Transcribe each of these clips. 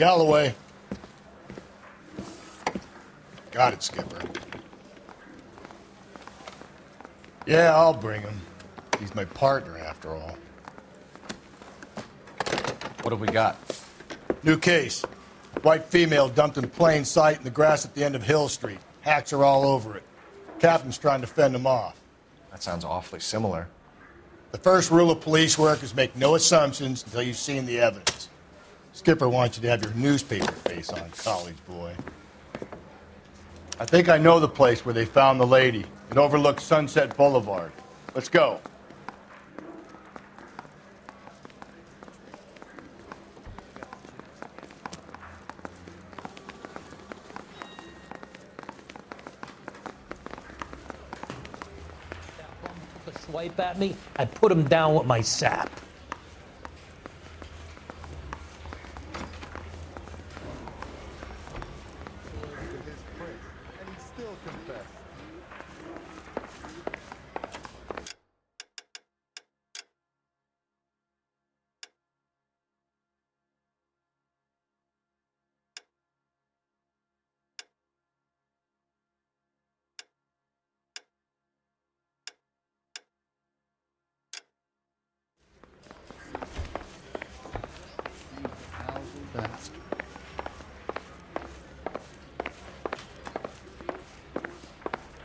Galloway. Got it, Skipper. Yeah, I'll bring him. He's my partner, after all. What have we got? New case. White female dumped in plain sight in the grass at the end of Hill Street. Hacks are all over it. Captain's trying to fend them off. That sounds awfully similar. The first rule of police work is make no assumptions until you've seen the evidence. Skipper wants you to have your newspaper face on, college boy. I think I know the place where they found the lady. It overlooks Sunset Boulevard. Let's go. Took a swipe at me, I put him down with my sap.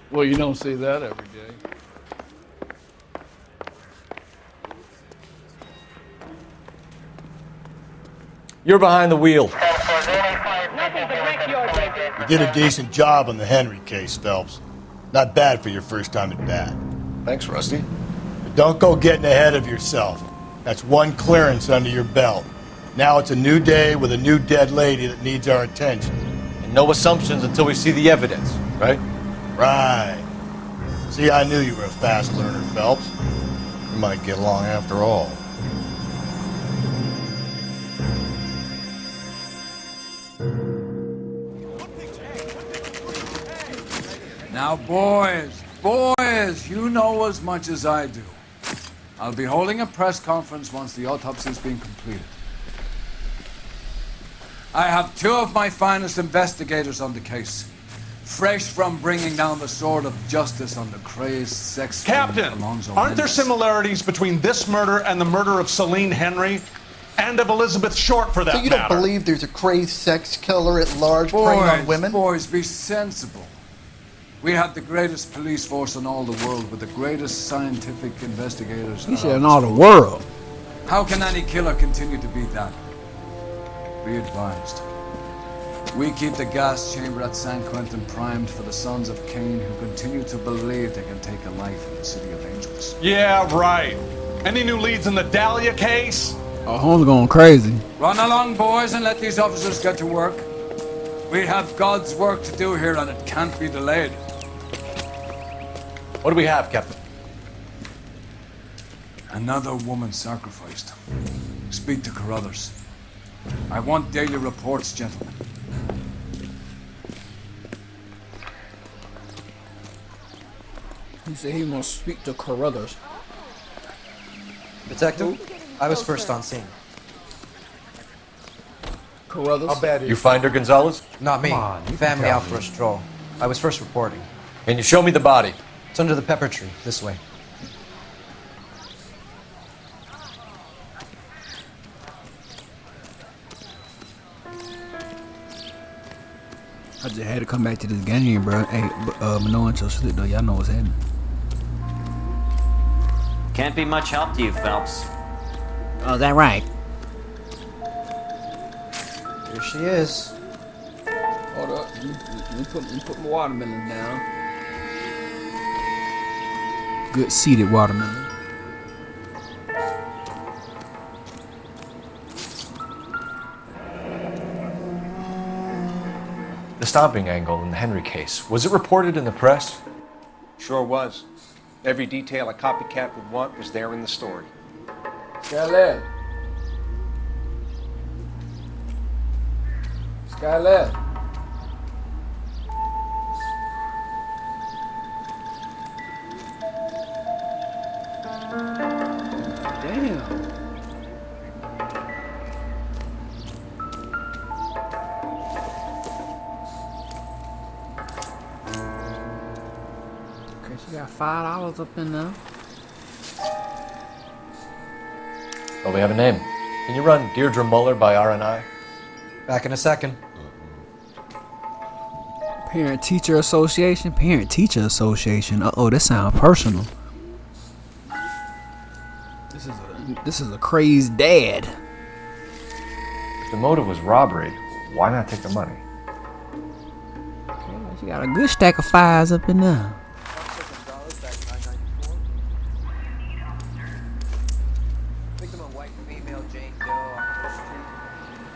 Well, you don't see that every day. You're behind the wheel. You did a decent job on the Henry case, Phelps. Not bad for your first time at bat. Thanks, Rusty. But don't go getting ahead of yourself. That's one clearance under your belt. Now it's a new day with a new dead lady that needs our attention. And no assumptions until we see the evidence, right? Right. See, I knew you were a fast learner, Phelps. We might get along after all. Now, boys, you know as much as I do. I'll be holding a press conference once the autopsy's been completed. I have two of my finest investigators on the case, fresh from bringing down the sword of justice on the crazed sex Captain, Alonzo aren't there Mendes. similarities between this murder and the murder of Celine Henry and of Elizabeth Short, for that So you don't matter? believe there's a crazed sex killer at large preying on women? Boys, be sensible. We have the greatest police force in all the world with the greatest scientific investigators. He said in all the world. How can any killer continue to be that? Be advised. We keep the gas chamber at San Quentin primed for the sons of Cain who continue to believe they can take a life in the City of Angels. Yeah, right. Any new leads in the Dahlia case? Oh, Holmes going crazy. Run along, boys, and let these officers get to work. We have God's work to do here, and it can't be delayed. What do we have, Captain? Another woman sacrificed. Speak to Carruthers. I want daily reports, gentlemen. He said he must speak to Carruthers. Detective, I was first on scene. Carruthers? How bad is You find her, Gonzalez? Not me. Come on, you can Family tell out for a stroll. I was first reporting. Can you show me the body? It's under the pepper tree, this way. I just had to come back to this game, bro. Hey, no interested though. Y'all know what's happening. Can't be much help to you, Phelps. Oh, is that right? Here she is. Hold up. Let me put my watermelon down. Good seeded watermelon. The stomping angle in the Henry case, was it reported in the press? Sure was. Every detail a copycat would want was there in the story. Skylar. Skylar. Damn. She got $5 up in there. Well, we have a name. Can you run Deirdre Muller by RNI? Back in a second. Parent-teacher association? Parent-teacher association. Uh-oh, that sounds personal. This is a crazed dad. If the motive was robbery, why not take the money? She got a good stack of fives up in there. Victim of white female Jane Doe on First Street.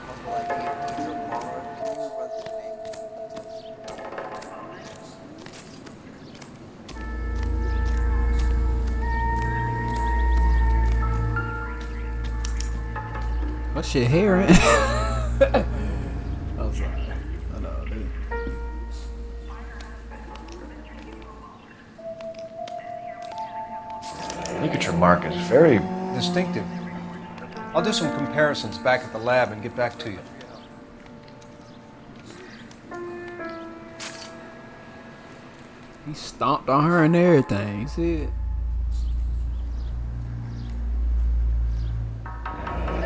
Possible ID Deirdre Muller. Can you run through the name? What shit hair, ain't it? I'm sorry. I know, dude. Ligature mark is very... Distinctive. I'll do some comparisons back at the lab and get back to you. He stomped on her and everything. See it?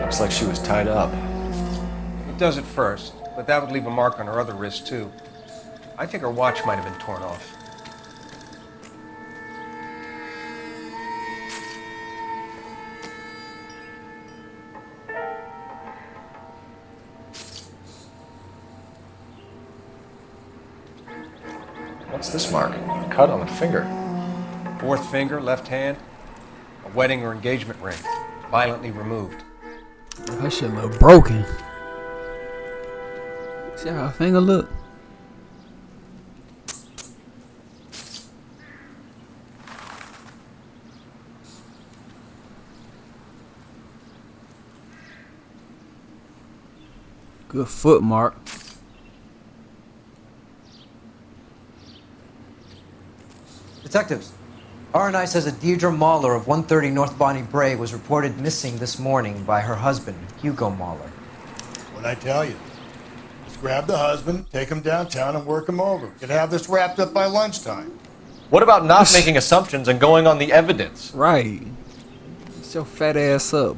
Looks like she was tied up. It does at first, but that would leave a mark on her other wrist, too. I think her watch might have been torn off. What's this mark? A cut on the finger. Fourth finger, left hand, a wedding or engagement ring, violently removed. Her shit look broken. See how her finger look? Good foot mark. Detectives, RNI says that Deirdre Muller of 130 North Bonnie Bray was reported missing this morning by her husband, Hugo Muller. What'd I tell you? Just grab the husband, take him downtown, and work him over. We could have this wrapped up by lunchtime. What about not making assumptions and going on the evidence? Right. Get your fat ass up.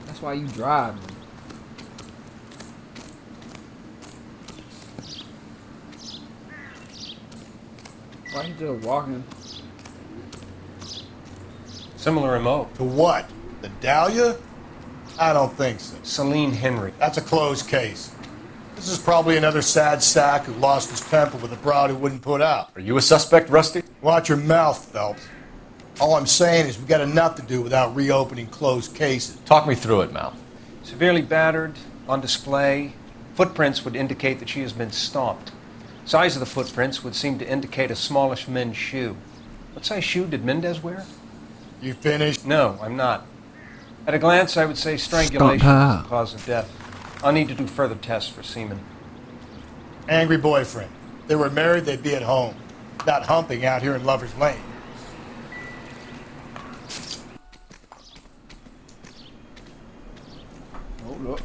That's why you driving. Why you just walking? Similar remote. To what? The Dahlia? I don't think so. Celine Henry. That's a closed case. This is probably another sad sack who lost his temper with a broad who wouldn't put out. Are you a suspect, Rusty? Watch your mouth, Phelps. All I'm saying is we got enough to do without reopening closed cases. Talk me through it, Mal. Severely battered, on display. Footprints would indicate that she has been stomped. Size of the footprints would seem to indicate a smallish men's shoe. What size shoe did Mendez wear? You finished? No, I'm not. At a glance, I would say strangulation is the cause of death. I'll need to do further tests for semen. Angry boyfriend. If they were married, they'd be at home. Not humping out here in Lover's Lane. Hold up.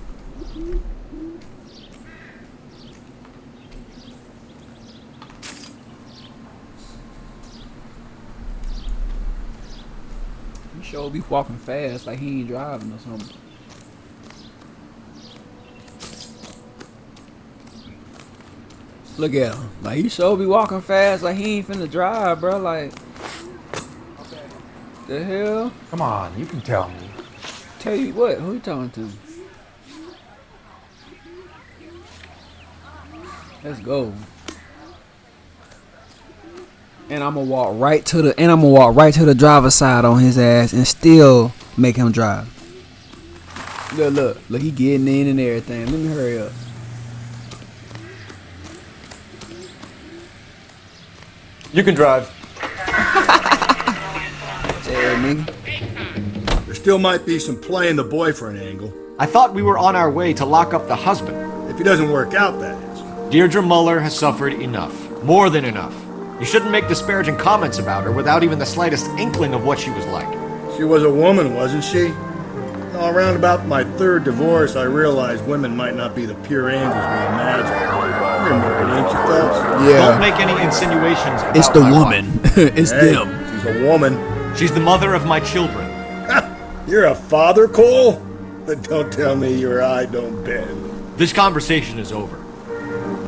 He sure be walking fast like he ain't driving or something. Look at him. Like, he sure be walking fast like he ain't finna drive, bro. Like, the hell? Come on, you can tell me. Tell you what? Who you talking to? Let's go. And I'm gonna walk right to the driver's side on his ass and still make him drive. Look, he getting in and everything. Let me hurry up. You can drive. Yeah, nigga. There still might be some play in the boyfriend angle. I thought we were on our way to lock up the husband. If he doesn't work out, that is. Deirdre Muller has suffered enough. More than enough. You shouldn't make disparaging comments about her without even the slightest inkling of what she was like. She was a woman, wasn't she? Around about my third divorce, I realized women might not be the pure angels we imagine. You're married, ain't you, Phelps? Yeah. Don't make any insinuations about It's the my woman. It's Hey, them. she's a woman. wife. She's the mother of my children. You're a father, Cole? But don't tell me your eye don't bend. This conversation is over.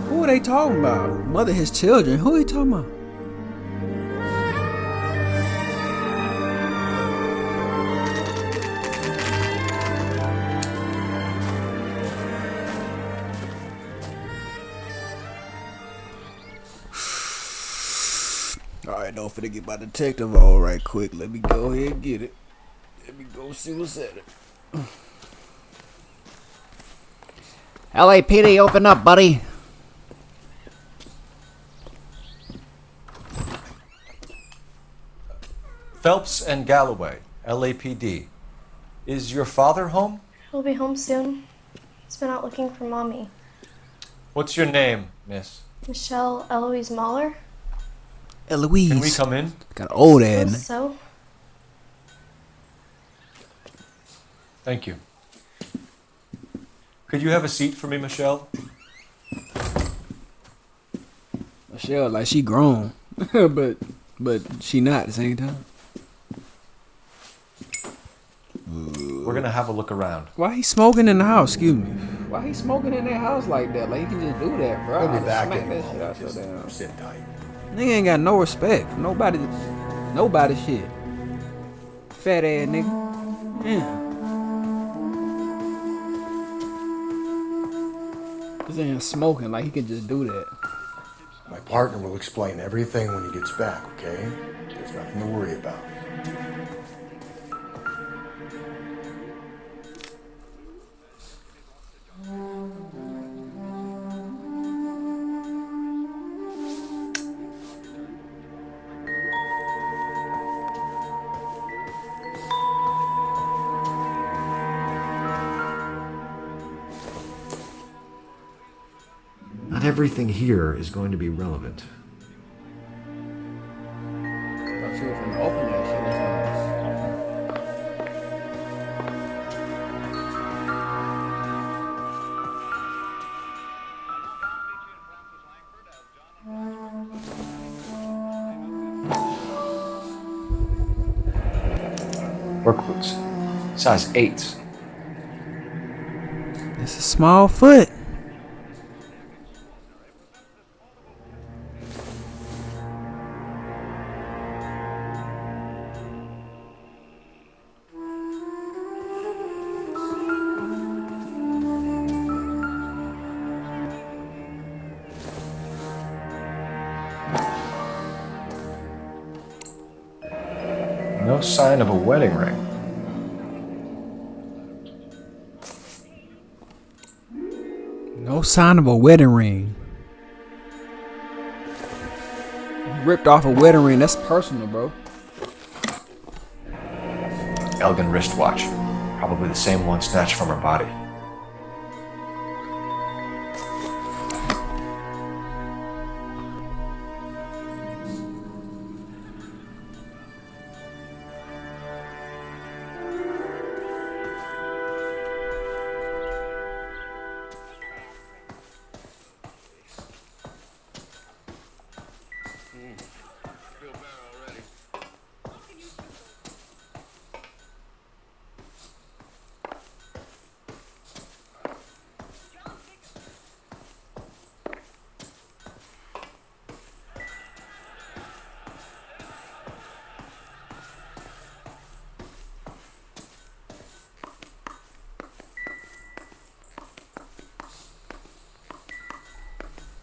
Who are they talking about? Mother his children. Who are you talking about? Alright, don't forget to get my detective all right quick. Let me go ahead and get it. Let me go see what's at it. LAPD, open up, buddy. Phelps and Galloway, LAPD. Is your father home? He'll be home soon. He's been out looking for Mommy. What's your name, miss? Michelle Eloise Mahler? Eloise. Can we come in? Got old ad. So? Thank you. Could you have a seat for me, Michelle? Michelle, like she grown, but she not at the same time. We're gonna have a look around. Why he smoking in the house? Excuse me. Why he smoking in their house like that? Like he can just do that, bro. He'll be back Smack in that a shit out moment. your damn. Just sit tight. Nigga ain't got no respect for nobody. Nobody shit. Fat ass nigga. Yeah. This ain't smoking like he can just do that. My partner will explain everything when he gets back, okay? There's nothing to worry about. Not everything here is going to be relevant. Thought you were finna open that shit. Work boots. Size 8s. It's a small foot. No sign of a wedding ring. No sign of a wedding ring. You ripped off a wedding ring. That's personal, bro. Elgin wristwatch. Probably the same one snatched from her body.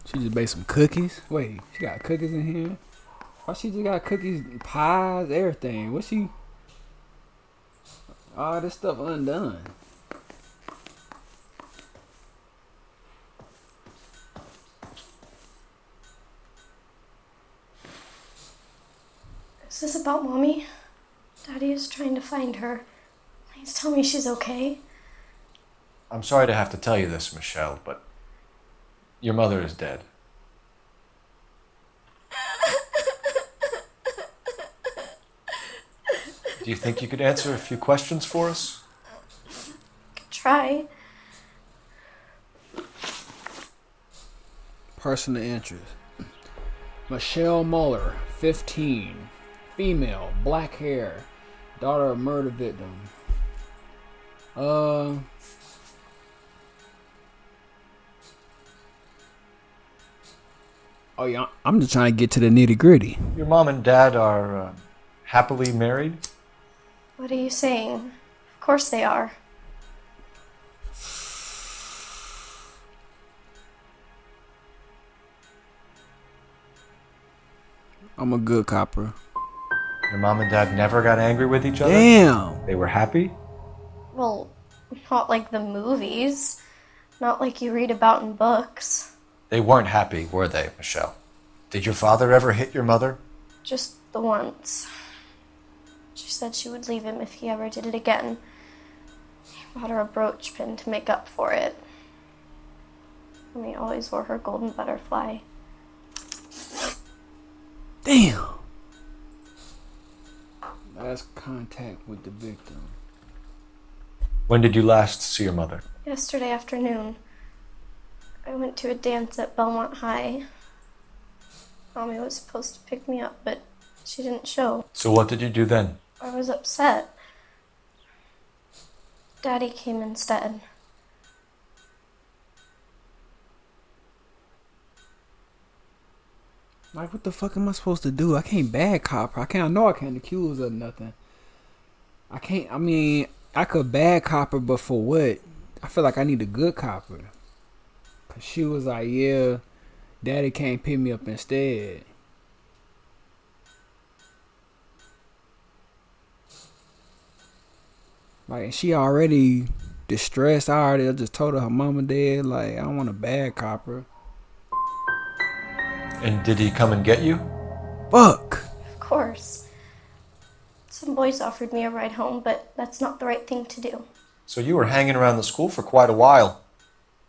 She just made some cookies. Wait, she got cookies in here? Why she just got cookies, pies, everything? What she? All this stuff undone. Is this about Mommy? Daddy is trying to find her. Please tell me she's okay. I'm sorry to have to tell you this, Michelle, but your mother is dead. Do you think you could answer a few questions for us? try. Personal interest. Michelle Muller, 15. Female, black hair. Daughter of murder victim. Oh yeah, I'm just trying to get to the nitty gritty. Your mom and dad are happily married? What are you saying? Of course they are. I'm a good copper. Your mom and dad never got angry with each other? Damn. They were happy? Well, not like the movies. Not like you read about in books. They weren't happy, were they, Michelle? Did your father ever hit your mother? Just the once. She said she would leave him if he ever did it again. He bought her a brooch pin to make up for it. And he always wore her golden butterfly. Damn. Last contact with the victim. When did you last see your mother? Yesterday afternoon, I went to a dance at Belmont High. Mommy was supposed to pick me up, but she didn't show. So what did you do then? I was upset. Daddy came instead. Like, what the fuck am I supposed to do? I can't bad cop her. I know I can't accuse her of nothing. I could bad cop her, but for what? I feel like I need a good cop her. Cause she was like, yeah, daddy can't pick me up instead. Like, she already distressed. I just told her mom and dad, like, I don't want a bad cop her. And did he come and get you? Fuck. Of course. Some boys offered me a ride home, but that's not the right thing to do. So you were hanging around the school for quite a while.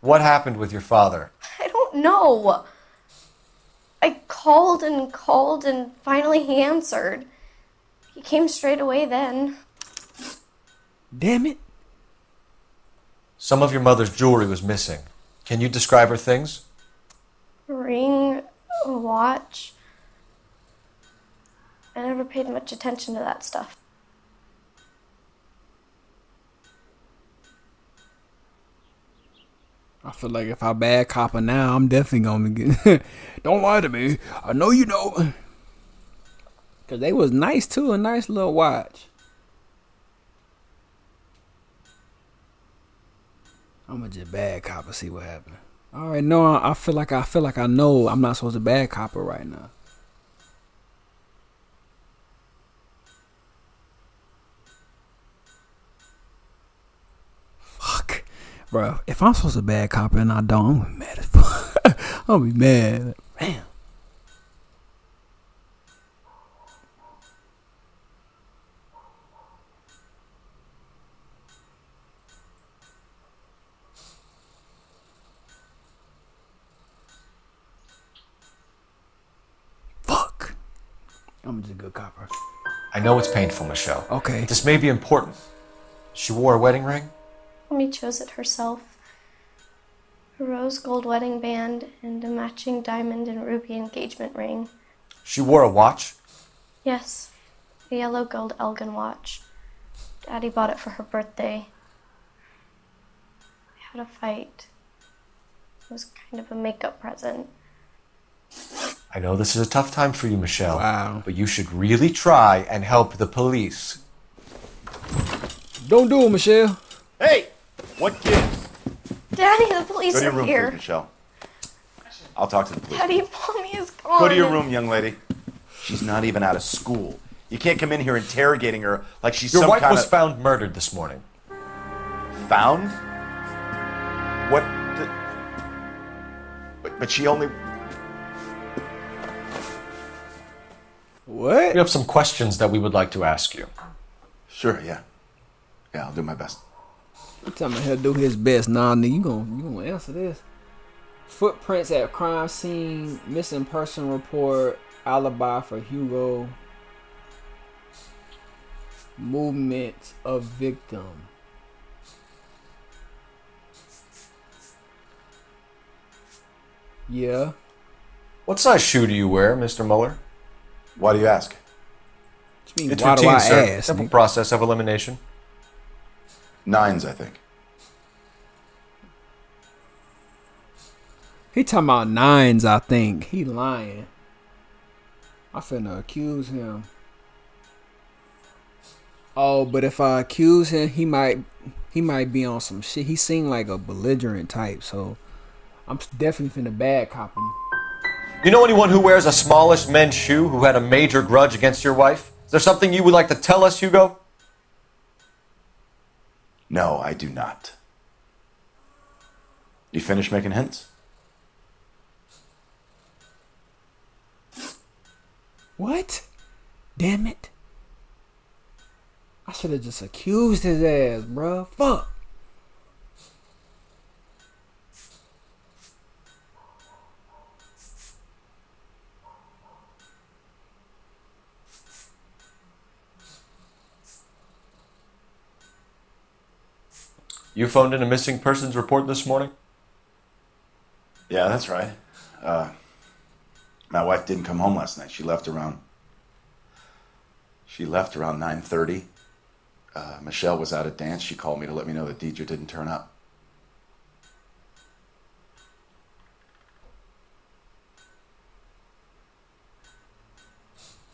What happened with your father? I don't know. I called and finally he answered. He came straight away then. Damn it. Some of your mother's jewelry was missing. Can you describe her things? A ring, a watch. I never paid much attention to that stuff. I feel like if I bad cop her now, I'm definitely gonna get. Don't lie to me. I know you know. Cause they was nice too, a nice little watch. I'm gonna just bad cop and see what happens. All right, no, I feel like I know I'm not supposed to bad cop her right now. Fuck, bro. If I'm supposed to bad cop her and I don't, I'm gonna be mad as fuck. I'll be mad. Man. I'm just a good copper. I know it's painful, Michelle. Okay. This may be important. She wore a wedding ring? Mommy chose it herself. A rose gold wedding band and a matching diamond and ruby engagement ring. She wore a watch? Yes, a yellow gold Elgin watch. Daddy bought it for her birthday. I had a fight. It was kind of a makeup present. I know this is a tough time for you, Michelle. Wow. But you should really try and help the police. Don't do it, Michelle. Hey! What gives? Daddy, the police Go to your are room, here. please, Michelle. I'll talk to the police. Daddy, Mommy is gone. Go to your room, young lady. She's not even out of school. You can't come in here interrogating her like she's Your some wife kind was of... found murdered this morning. Found? What? But she only... What? We have some questions that we would like to ask you. Sure, yeah. Yeah, I'll do my best. You tell me he'll do his best. Nah, nigga, you gonna answer this. Footprints at crime scene, missing person report, alibi for Hugo, movement of victim. Yeah. What size shoe do you wear, Mr. Mueller? Why do you ask? What you mean, It's why do routine, I sir. ask? Simple nigga? process of elimination. 9s, I think. He talking about 9s, I think. He lying. I finna accuse him. Oh, but if I accuse him, he might be on some shit. He seemed like a belligerent type, so I'm definitely finna bad cop him. You know anyone who wears a smallish men's shoe who had a major grudge against your wife? Is there something you would like to tell us, Hugo? No, I do not. You finished making hints? What? Damn it. I should have just accused his ass, bruh. Fuck. You phoned in a missing persons report this morning? Yeah, that's right. My wife didn't come home last night. She left around 9:30. Michelle was out at dance. She called me to let me know that Deidre didn't turn up.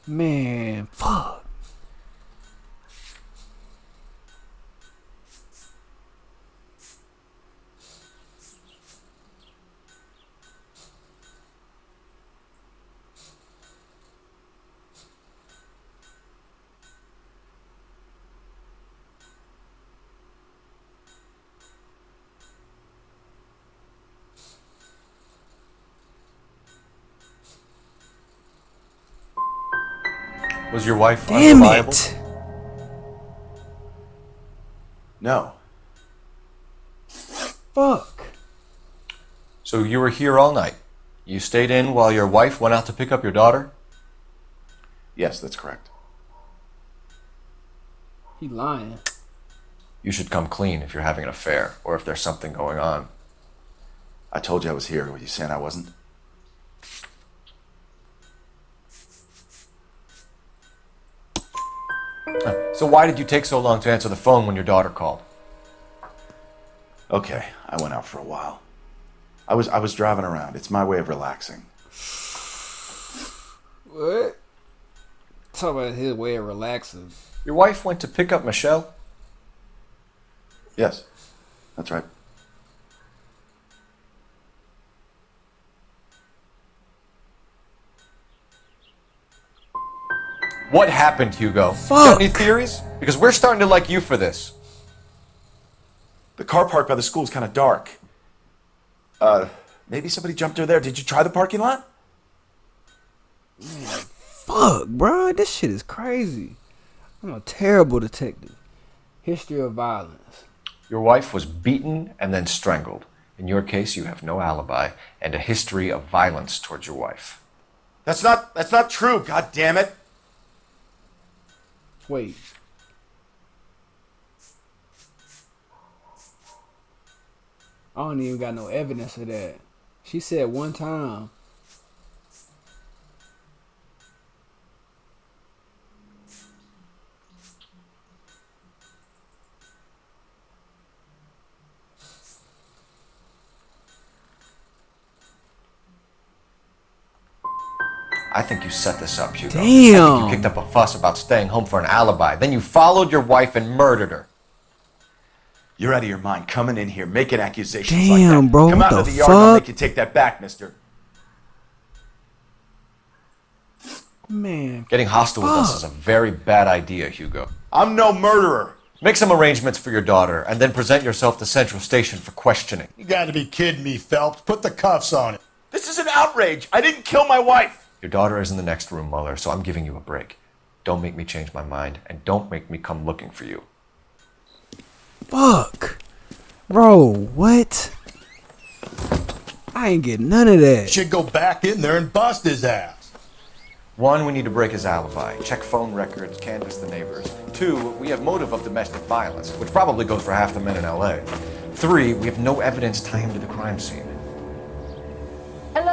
Man, fuck. Was your wife Damn unreliable? it. No. Fuck. So you were here all night. You stayed in while your wife went out to pick up your daughter? Yes, that's correct. He lying. You should come clean if you're having an affair or if there's something going on. I told you I was here. Were you saying I wasn't? So why did you take so long to answer the phone when your daughter called? Okay, I went out for a while. I was driving around. It's my way of relaxing. What? Talk about his way of relaxing. Your wife went to pick up Michelle? Yes, that's right. What happened, Hugo? Fuck. Got any theories? Because we're starting to like you for this. The car parked by the school is kind of dark. Maybe somebody jumped her there. Did you try the parking lot? Fuck, bro. This shit is crazy. I'm a terrible detective. History of violence. Your wife was beaten and then strangled. In your case, you have no alibi and a history of violence towards your wife. That's not true. God damn it. Wait. I don't even got no evidence of that. She said one time. I think you set this up, Hugo. Damn. I think you kicked up a fuss about staying home for an alibi. Then you followed your wife and murdered her. You're out of your mind coming in here making accusations Damn, like that. bro, Come what out of the the yard and I'll fuck? make you take that back, mister. Man. Getting hostile with us is a very bad idea, Hugo. I'm no murderer. Make some arrangements for your daughter and then present yourself to Central Station for questioning. You gotta be kidding me, Phelps. Put the cuffs on it. This is an outrage. I didn't kill my wife. Your daughter is in the next room, Mueller, so I'm giving you a break. Don't make me change my mind, and don't make me come looking for you. Fuck. Bro, what? I ain't get none of that. Should go back in there and bust his ass. 1, we need to break his alibi. Check phone records, canvass the neighbors. 2, we have motive of domestic violence, which probably goes for half the men in LA. 3, we have no evidence tying him to the crime scene. Hello?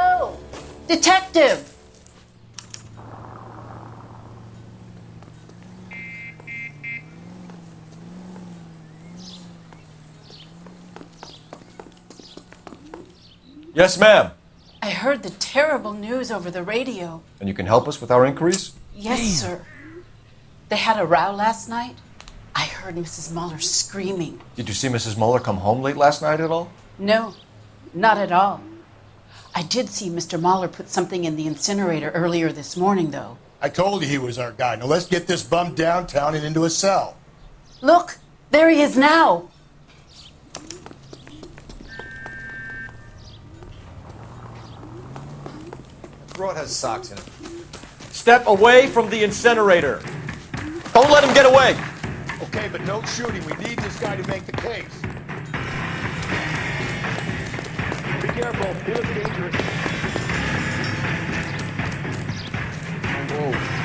Detective! Yes, ma'am. I heard the terrible news over the radio. And you can help us with our inquiries? Yes, sir. They had a row last night. I heard Mrs. Muller screaming. Did you see Mrs. Muller come home late last night at all? No, not at all. I did see Mr. Muller put something in the incinerator earlier this morning, though. I told you he was our guy. Now let's get this bum downtown and into a cell. Look, there he is now. Throat has socks in it. Step away from the incinerator. Don't let him get away. Okay, but no shooting. We need this guy to make the case. Be careful. He looks dangerous. Whoa.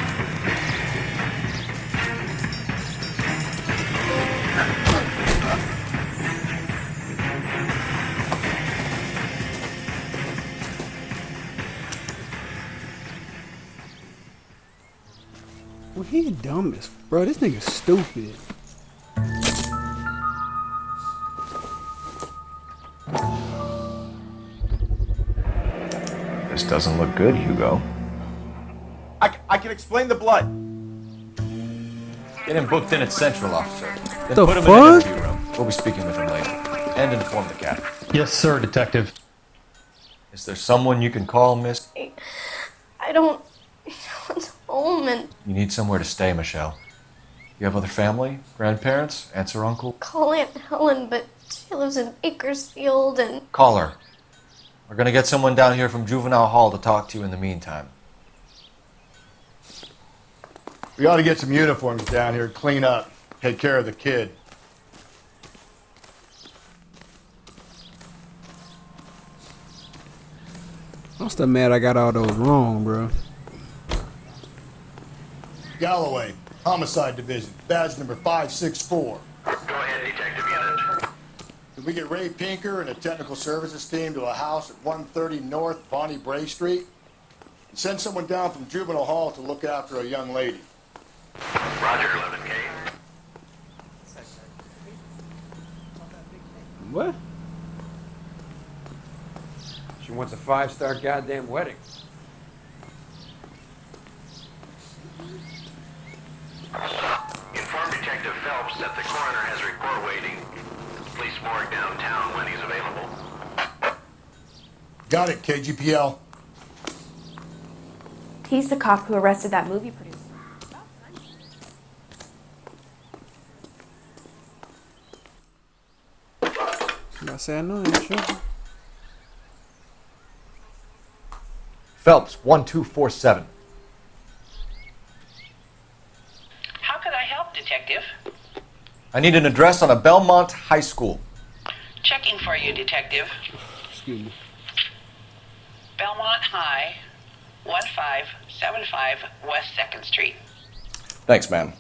Well, he dumb as bro. This nigga's stupid. This doesn't look good, Hugo. I can explain the blood. Get him booked in at Central, officer. Then The put him fuck? in an interview room. We'll be speaking with him later. And inform the captain. Yes, sir, Detective. Is there someone you can call, miss? I don't want home, and You need somewhere to stay, Michelle. You have other family? Grandparents? Aunts or uncle? call Aunt Helen, but she lives in Bakersfield, and Call her. We're gonna get someone down here from Juvenile Hall to talk to you in the meantime. We ought to get some uniforms down here, clean up, take care of the kid. I'm still mad I got all those wrong, bro. Galloway, Homicide Division, badge number 564. Go ahead, Detective Unit. Did we get Ray Pinker and a technical services team to a house at 130 North Bonnie Bray Street? And send someone down from Juvenile Hall to look after a young lady. Roger, 11K. What? She wants a 5-star goddamn wedding. Inform Detective Phelps that the coroner has a report waiting. Police morgue downtown when he's available. Got it, KGPL. He's the cop who arrested that movie producer. I say I know him, sure. Phelps, 1247. How could I help, Detective? I need an address on a Belmont High School. Checking for you, Detective. Excuse me. Belmont High, 1575 West 2nd Street. Thanks, man.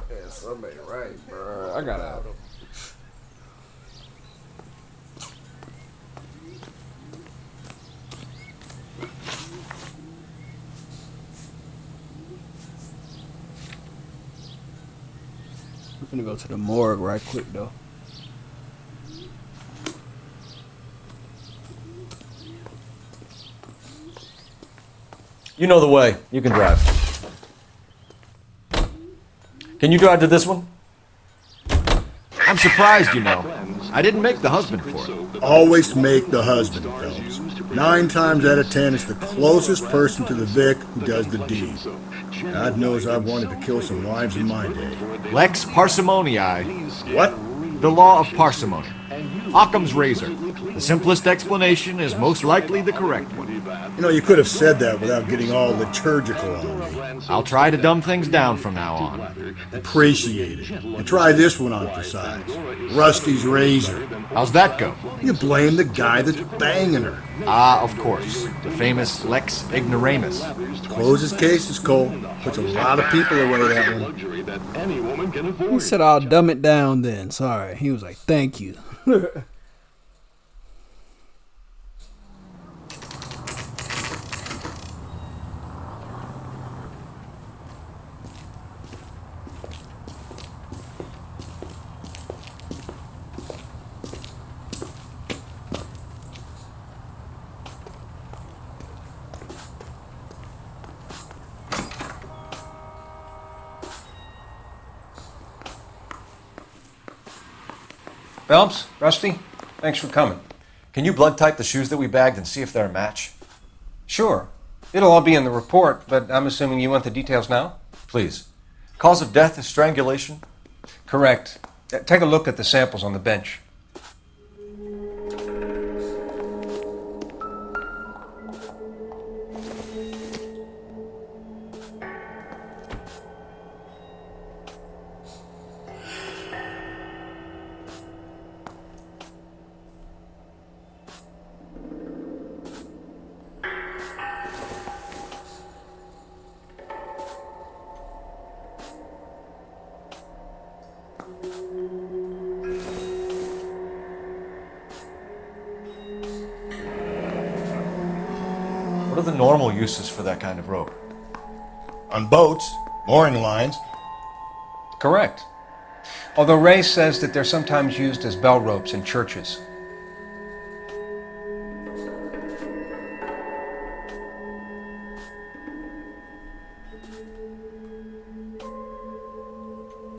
Yeah, somebody right, bro. I gotta. I'm finna go to the morgue right quick though. You know the way. You can drive. Can you drive to this one? I'm surprised, you know. I didn't make the husband for it. Always make the husband, Phelps. 9 times out of 10, it's the closest person to the Vic who does the deed. God knows I've wanted to kill some wives in my day. Lex parsimoniae. What? The law of parsimony. Occam's razor. The simplest explanation is most likely the correct one. You know, you could have said that without getting all liturgical on me. I'll try to dumb things down from now on. Appreciate it. And try this one on for size. Rusty's razor. How's that go? You blame the guy that's banging her. Ah, of course. The famous Lex ignoramus. Closes cases, Cole. Puts a lot of people away, that one. He said I'll dumb it down then. Sorry. He was like, thank you. Phelps, Rusty, thanks for coming. Can you blood type the shoes that we bagged and see if they're a match? Sure. It'll all be in the report, but I'm assuming you want the details now? Please. Cause of death is strangulation? Correct. Take a look at the samples on the bench. What are the normal uses for that kind of rope? On boats, mooring lines. Correct. Although Ray says that they're sometimes used as bell ropes in churches.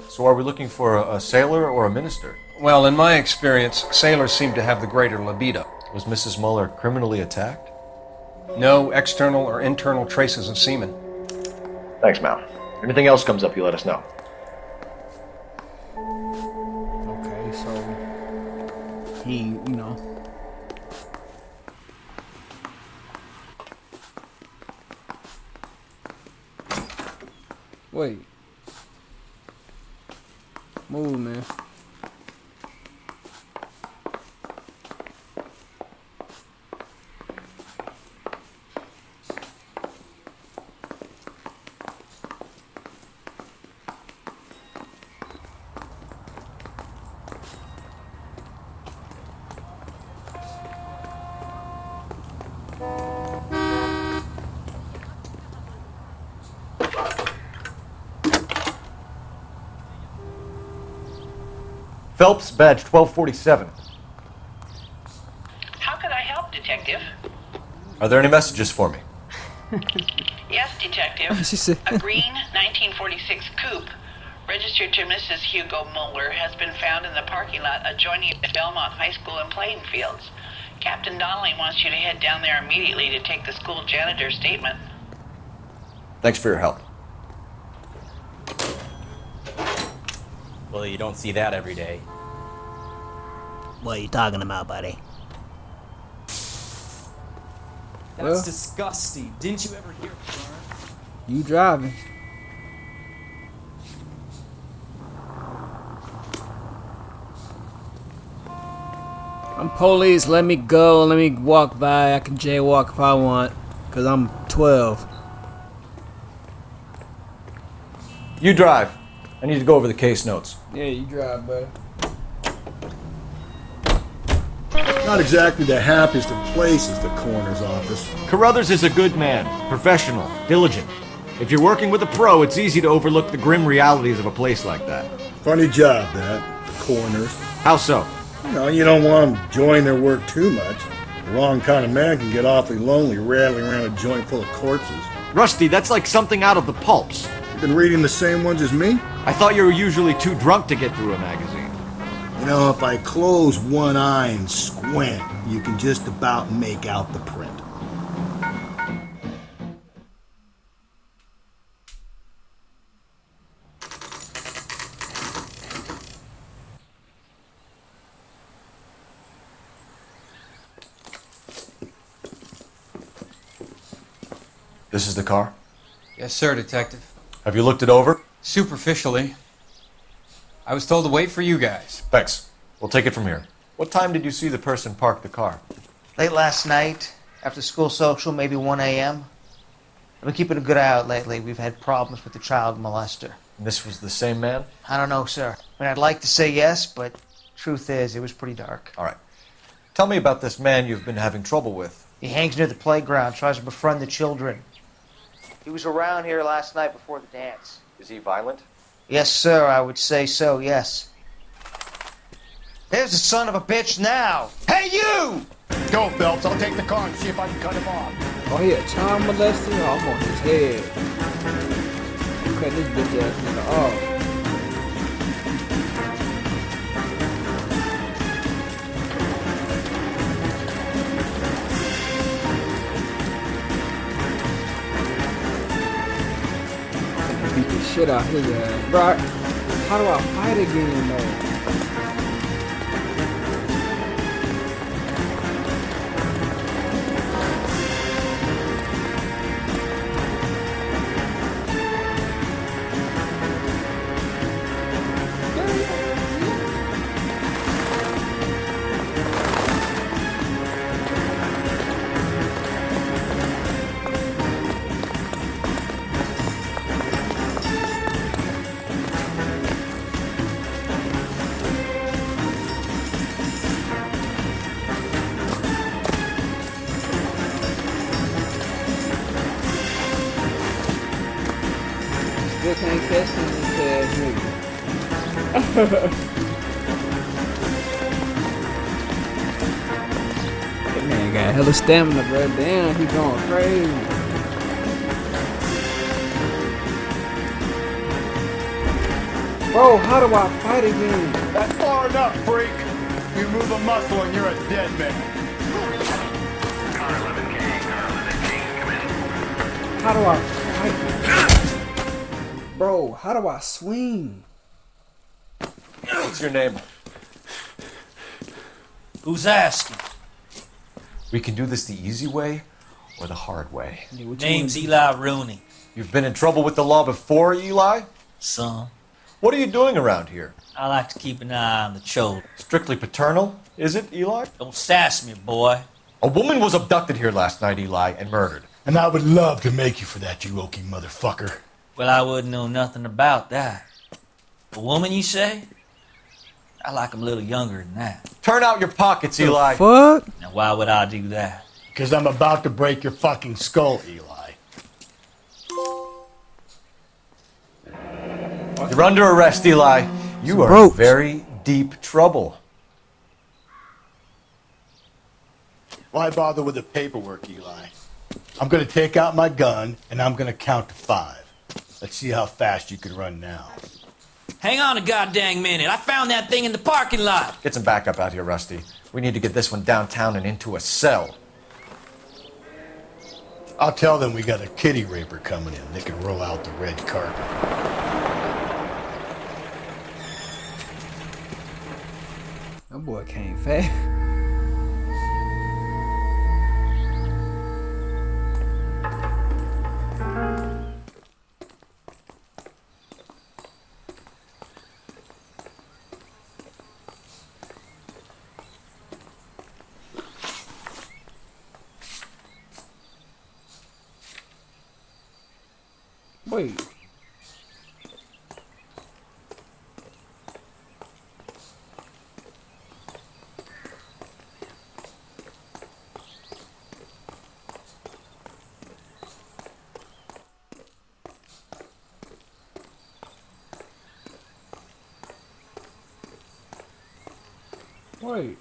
So are we looking for a sailor or a minister? Well, in my experience, sailors seem to have the greater libido. Was Mrs. Muller criminally attacked? No external or internal traces of semen. Thanks, Mal. Anything else comes up, you let us know. Okay, so he, you know. Wait. Move, man. Phelps, badge 1247. How could I help, Detective? Are there any messages for me? Yes, Detective. She said. A green 1946 coupe registered to Mrs. Hugo Muller has been found in the parking lot adjoining the Belmont High School and playing fields. Captain Donnelly wants you to head down there immediately to take the school janitor's statement. Thanks for your help. Well, you don't see that every day. What are you talking about, buddy? That's Well. disgusting. Didn't you ever hear You driving. I'm police, let me go, let me walk by. I can jaywalk if I want, because I'm 12. You drive. I need to go over the case notes. Yeah, you drive, buddy. Not exactly the happiest of places, the coroner's office. Carruthers is a good man, professional, diligent. If you're working with a pro, it's easy to overlook the grim realities of a place like that. Funny job, that. The coroner's. How so? You don't want them enjoying their work too much. The wrong kind of man can get awfully lonely rattling around a joint full of corpses. Rusty, that's like something out of the pulps. You been reading the same ones as me? I thought you were usually too drunk to get through a magazine. If I close one eye and squint, you can just about make out the print. This is the car? Yes, sir, Detective. Have you looked it over? Superficially. I was told to wait for you guys. Thanks. We'll take it from here. What time did you see the person park the car? Late last night, after school social, maybe 1 a.m. I've been keeping a good eye out lately. We've had problems with the child molester. And this was the same man? I don't know, sir. I'd like to say yes, but truth is, it was pretty dark. All right. Tell me about this man you've been having trouble with. He hangs near the playground, tries to befriend the children. He was around here last night before the dance. Is he violent? Yes, sir, I would say so, yes. There's the son of a bitch now! Hey, you! Go, Phelps. I'll take the car and see if I can cut him off. Oh, he a child molester? Oh, I'm on his head. Cut this bitch ass nigga off. shit out his ass. Bro, how do I fight again, though? Still can't catch him, this ass nigga. That man got hella stamina, bro. Damn, he going crazy. Bro, how do I fight again? That's far enough, freak. You move a muscle and you're a dead man. How do I fight? Bro, how do I swing? What's your name? Who's asking? We can do this the easy way or the hard way. Name's Eli Rooney. You've been in trouble with the law before, Eli? Son, What are you doing around here? I like to keep an eye on the children. Strictly paternal, is it, Eli? Don't sass me, boy. A woman was abducted here last night, Eli, and murdered. And I would love to make you for that, you oaky motherfucker. Well, I wouldn't know nothing about that. A woman, you say? I like 'em a little younger than that. Turn out your pockets, Eli. Fuck? Now, why would I do that? Because I'm about to break your fucking skull, Eli. You're under arrest, Eli. You are in very deep trouble. Why bother with the paperwork, Eli? I'm going to take out my gun, and I'm going to count to 5. Let's see how fast you can run now. Hang on a goddamn minute. I found that thing in the parking lot. Get some backup out here, Rusty. We need to get this one downtown and into a cell. I'll tell them we got a kitty raper coming in. They can roll out the red carpet. That boy came fast. Wait. Wait.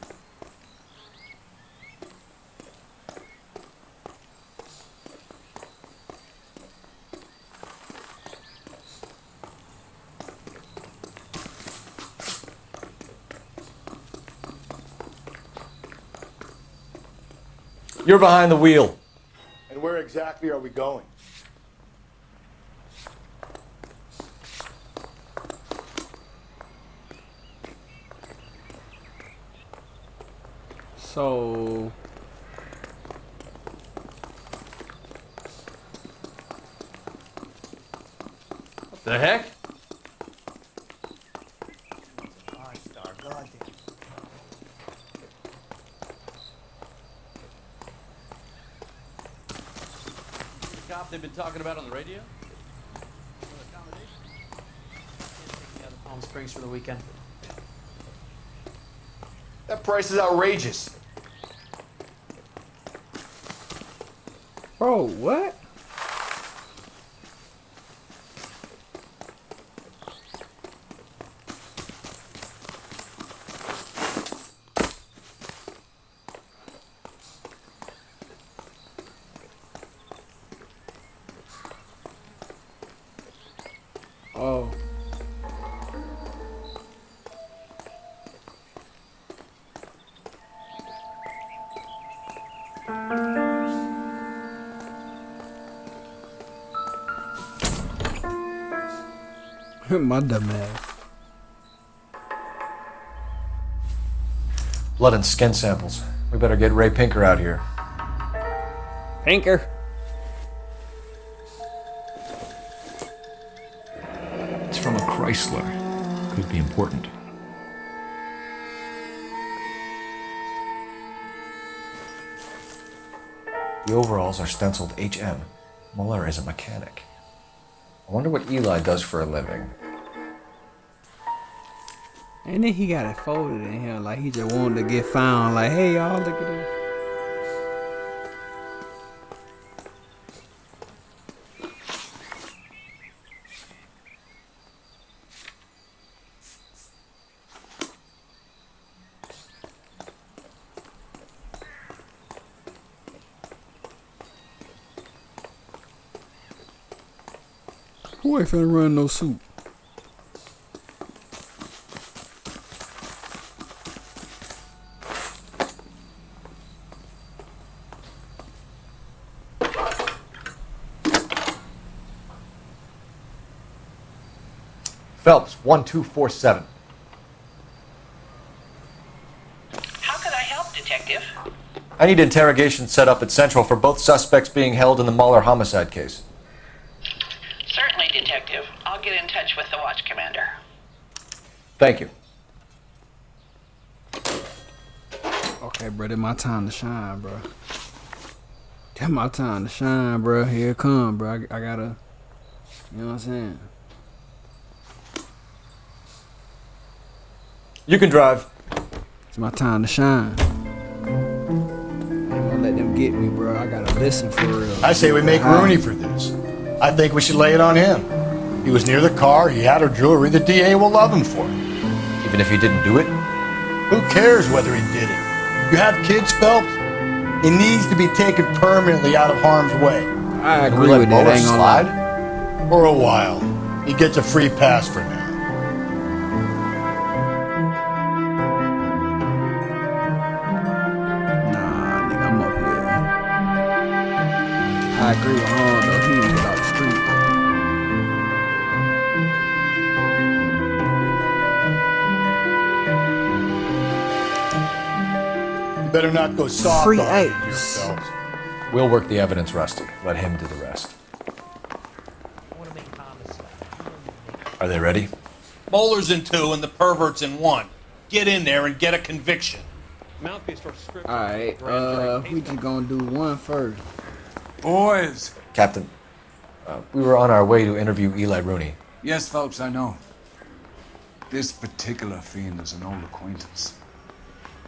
You're behind the wheel. And where exactly are we going? So What the heck? Cop they've been talking about on the radio? Palm Springs for the weekend. That price is outrageous. Bro, what? Oh. My dumb ass. Blood and skin samples. We better get Ray Pinker out here. Pinker. It's from a Chrysler. Could be important. The overalls are stenciled HM. Muller is a mechanic. I wonder what Eli does for a living. And then he got it folded in here like he just wanted to get found. Like, hey y'all, look at this. Who ain't finna run no soup? Phelps, 1247. How could I help, Detective? I need interrogation set up at Central for both suspects being held in the Muller homicide case. Certainly, Detective. I'll get in touch with the watch commander. Thank you. Okay, bro, it's my time to shine, bro. It's my time to shine, bro. Here it come, bro. I gotta, you know what I'm saying? You can drive. It's my time to shine. Don't let them get me, bro. I gotta listen for real. I say we make Rooney for this. I think we should lay it on him. He was near the car, he had her jewelry, the DA will love him for it. Even if he didn't do it? Who cares whether he did it? You have kids, Phelps? He needs to be taken permanently out of harm's way. I agree with that. Ain't gonna lie. For a while. He gets a free pass for now. Nah, nigga, I'm up here. I agree with Hall, though. He didn't get out the street. You better not go soft Free on it, apes. Phelps. We'll work the evidence, Rusty. Let him do the rest. Are they ready? Bowler's in 2 and the pervert's in 1. Get in there and get a conviction. Alright, we just gonna do one first. Boys! Captain, we were on our way to interview Eli Rooney. Yes, Phelps, I know. This particular fiend is an old acquaintance.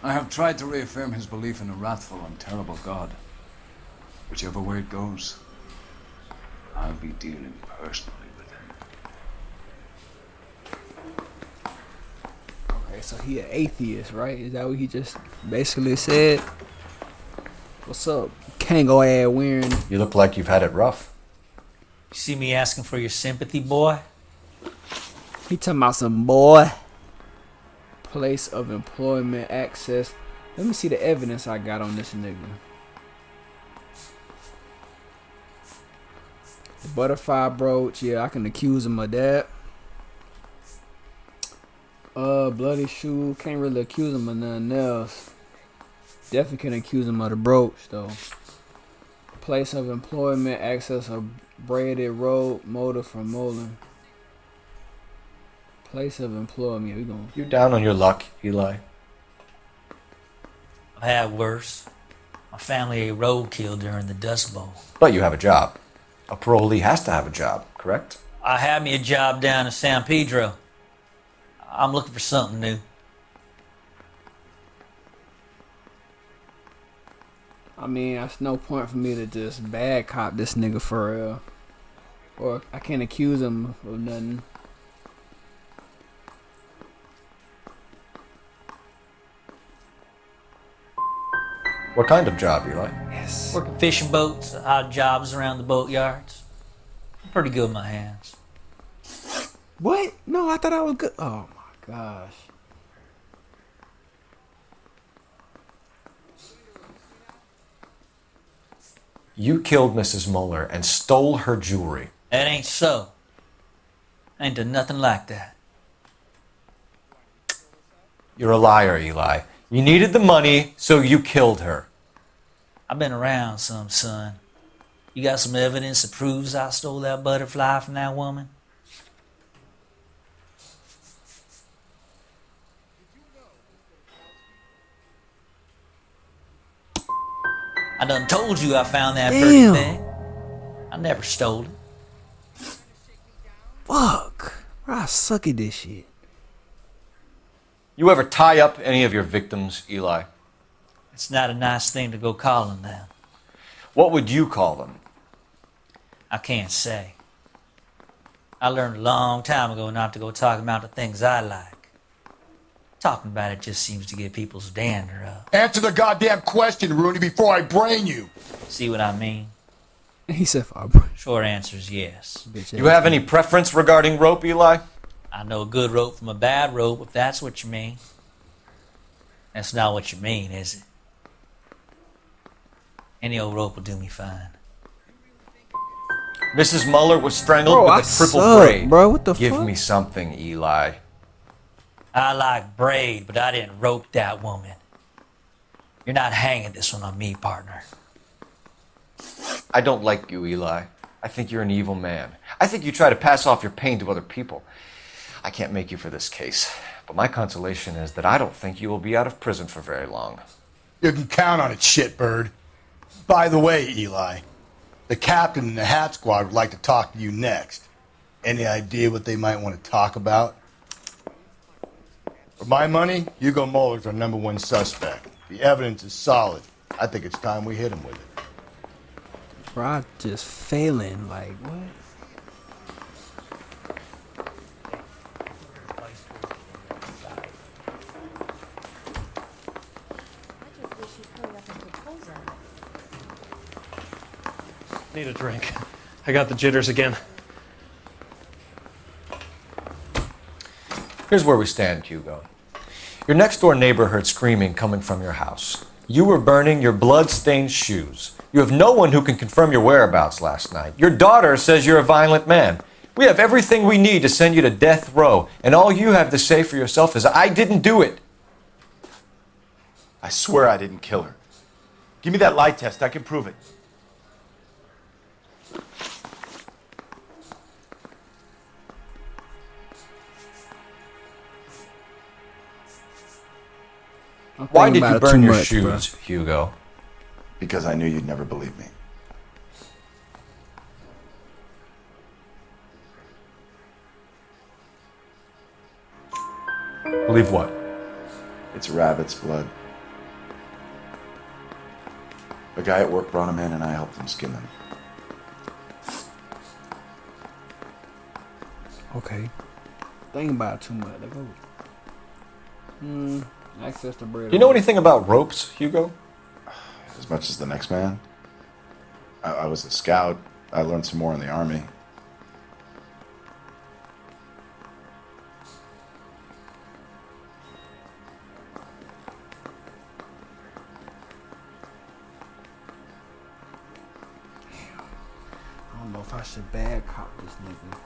I have tried to reaffirm his belief in a wrathful and terrible God. Whichever way it goes, I'll be dealing personally with him. Okay, so he an atheist, right? Is that what he just basically said? What's up? Kango ass wearing. You look like you've had it rough. You see me asking for your sympathy, boy? He talking about some boy. Place of employment access. Let me see the evidence I got on this nigga. The butterfly brooch. Yeah, I can accuse him of that. Bloody shoe. Can't really accuse him of nothing else. Definitely can accuse him of the brooch though. Place of employment access a braided rope motive from Molen. Place of employment. We going. You down on your luck, Eli? I've had worse. My family ate roadkill during the Dust Bowl. But you have a job. A parolee has to have a job, correct? I had me a job down in San Pedro. I'm looking for something new. I mean, that's no point for me to just bad cop this nigga for real. Or I can't accuse him of nothing. What kind of job, Eli? Yes. Working fishing boats, odd jobs around the boatyards. I'm pretty good with my hands. What? No, I thought I was good. Oh my gosh. You killed Mrs. Muller and stole her jewelry. That ain't so. I ain't done nothing like that. You're a liar, Eli. You needed the money, so you killed her. I've been around some, son. You got some evidence that proves I stole that butterfly from that woman? I done told you I found that pretty Damn. thing. I never stole it. Fuck. Bro, I suck at this shit. You ever tie up any of your victims, Eli? It's not a nice thing to go calling them. What would you call them? I can't say. I learned a long time ago not to go talking about the things I like. Talking about it just seems to get people's dander up. Answer the goddamn question, Rooney, before I brain you. See what I mean? He said, "Bro." Short answer is yes. You have any preference regarding rope, Eli? I know a good rope from a bad rope, if that's what you mean. That's not what you mean, is it? Any old rope will do me fine. Mrs. Muller was strangled Bro, with I a triple suck, braid. bro. What the Give fuck? me something, Eli. I like braid, but I didn't rope that woman. You're not hanging this one on me, partner. I don't like you, Eli. I think you're an evil man. I think you try to pass off your pain to other people. I can't make you for this case, but my consolation is that I don't think you will be out of prison for very long. You can count on it, shitbird. By the way, Eli, the captain and the hat squad would like to talk to you next. Any idea what they might want to talk about? For my money, Hugo Muller's our #1 suspect. The evidence is solid. I think it's time we hit him with it. Bro, I just failing. Like, what? Need a drink. I got the jitters again. Here's where we stand, Hugo. Your next-door neighbor heard screaming coming from your house. You were burning your blood-stained shoes. You have no one who can confirm your whereabouts last night. Your daughter says you're a violent man. We have everything we need to send you to death row, and all you have to say for yourself is, I didn't do it. I swear I didn't kill her. Give me that lie test. I can prove it. Why did you about it burn too your much, shoes, bro. Hugo? Because I knew you'd never believe me. Believe what? It's rabbit's blood. A guy at work brought him in and I helped him skin them. Okay. Think about it too much. Like, access to bread. Do you know anything about ropes, Hugo? As much as the next man. I was a scout. I learned some more in the army. I don't know if I should bad cop this nigga.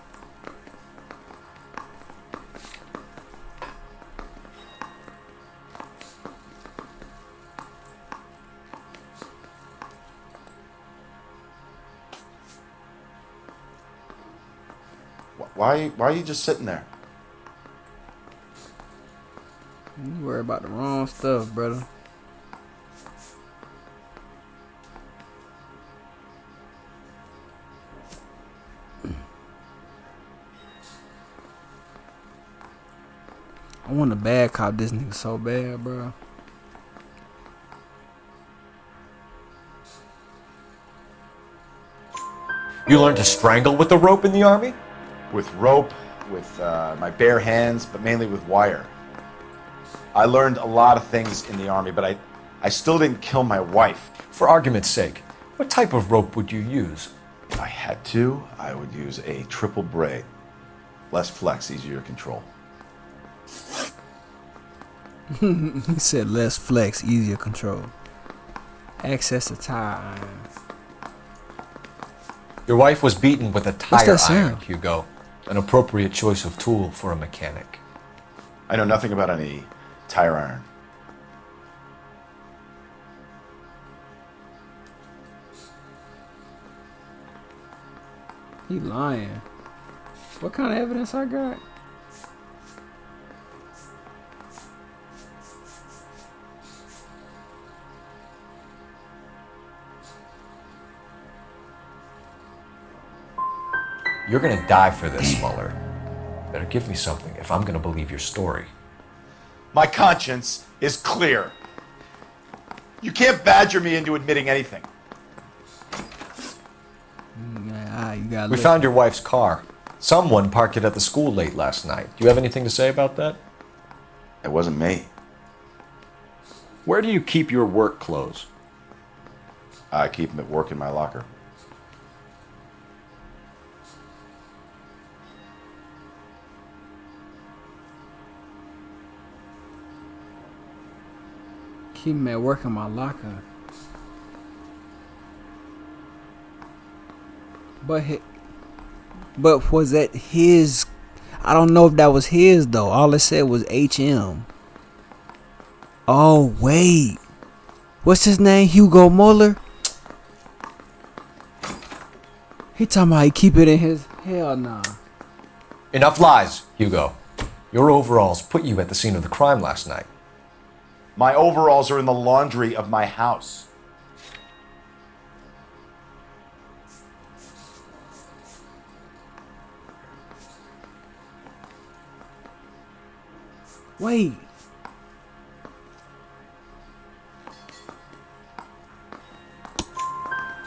Why are you just sitting there? You worry about the wrong stuff, brother. I want to bad cop this nigga so bad, bro. You learned to strangle with the rope in the army? With rope, with my bare hands, but mainly with wire. I learned a lot of things in the army, but I still didn't kill my wife. For argument's sake, what type of rope would you use? If I had to, I would use a triple braid. Less flex, easier to control. He said less flex, easier control. Access to tire iron. Your wife was beaten with a What's tire that iron, sound? Hugo. an appropriate choice of tool for a mechanic. I know nothing about any tire iron. He lying. What kind of evidence I got? You're gonna die for this, Mueller. Better give me something if I'm gonna believe your story. My conscience is clear. You can't badger me into admitting anything. We found your wife's car. Someone parked it at the school late last night. Do you have anything to say about that? It wasn't me. Where do you keep your work clothes? I keep them at work in my locker. Keep him at work in my locker. But was that his? I don't know if that was his though. All it said was HM. Oh wait, what's his name? Hugo Mueller. He talking about he keep it in his. Hell nah. Enough lies, Hugo. Your overalls put you at the scene of the crime last night. My overalls are in the laundry of my house. Wait.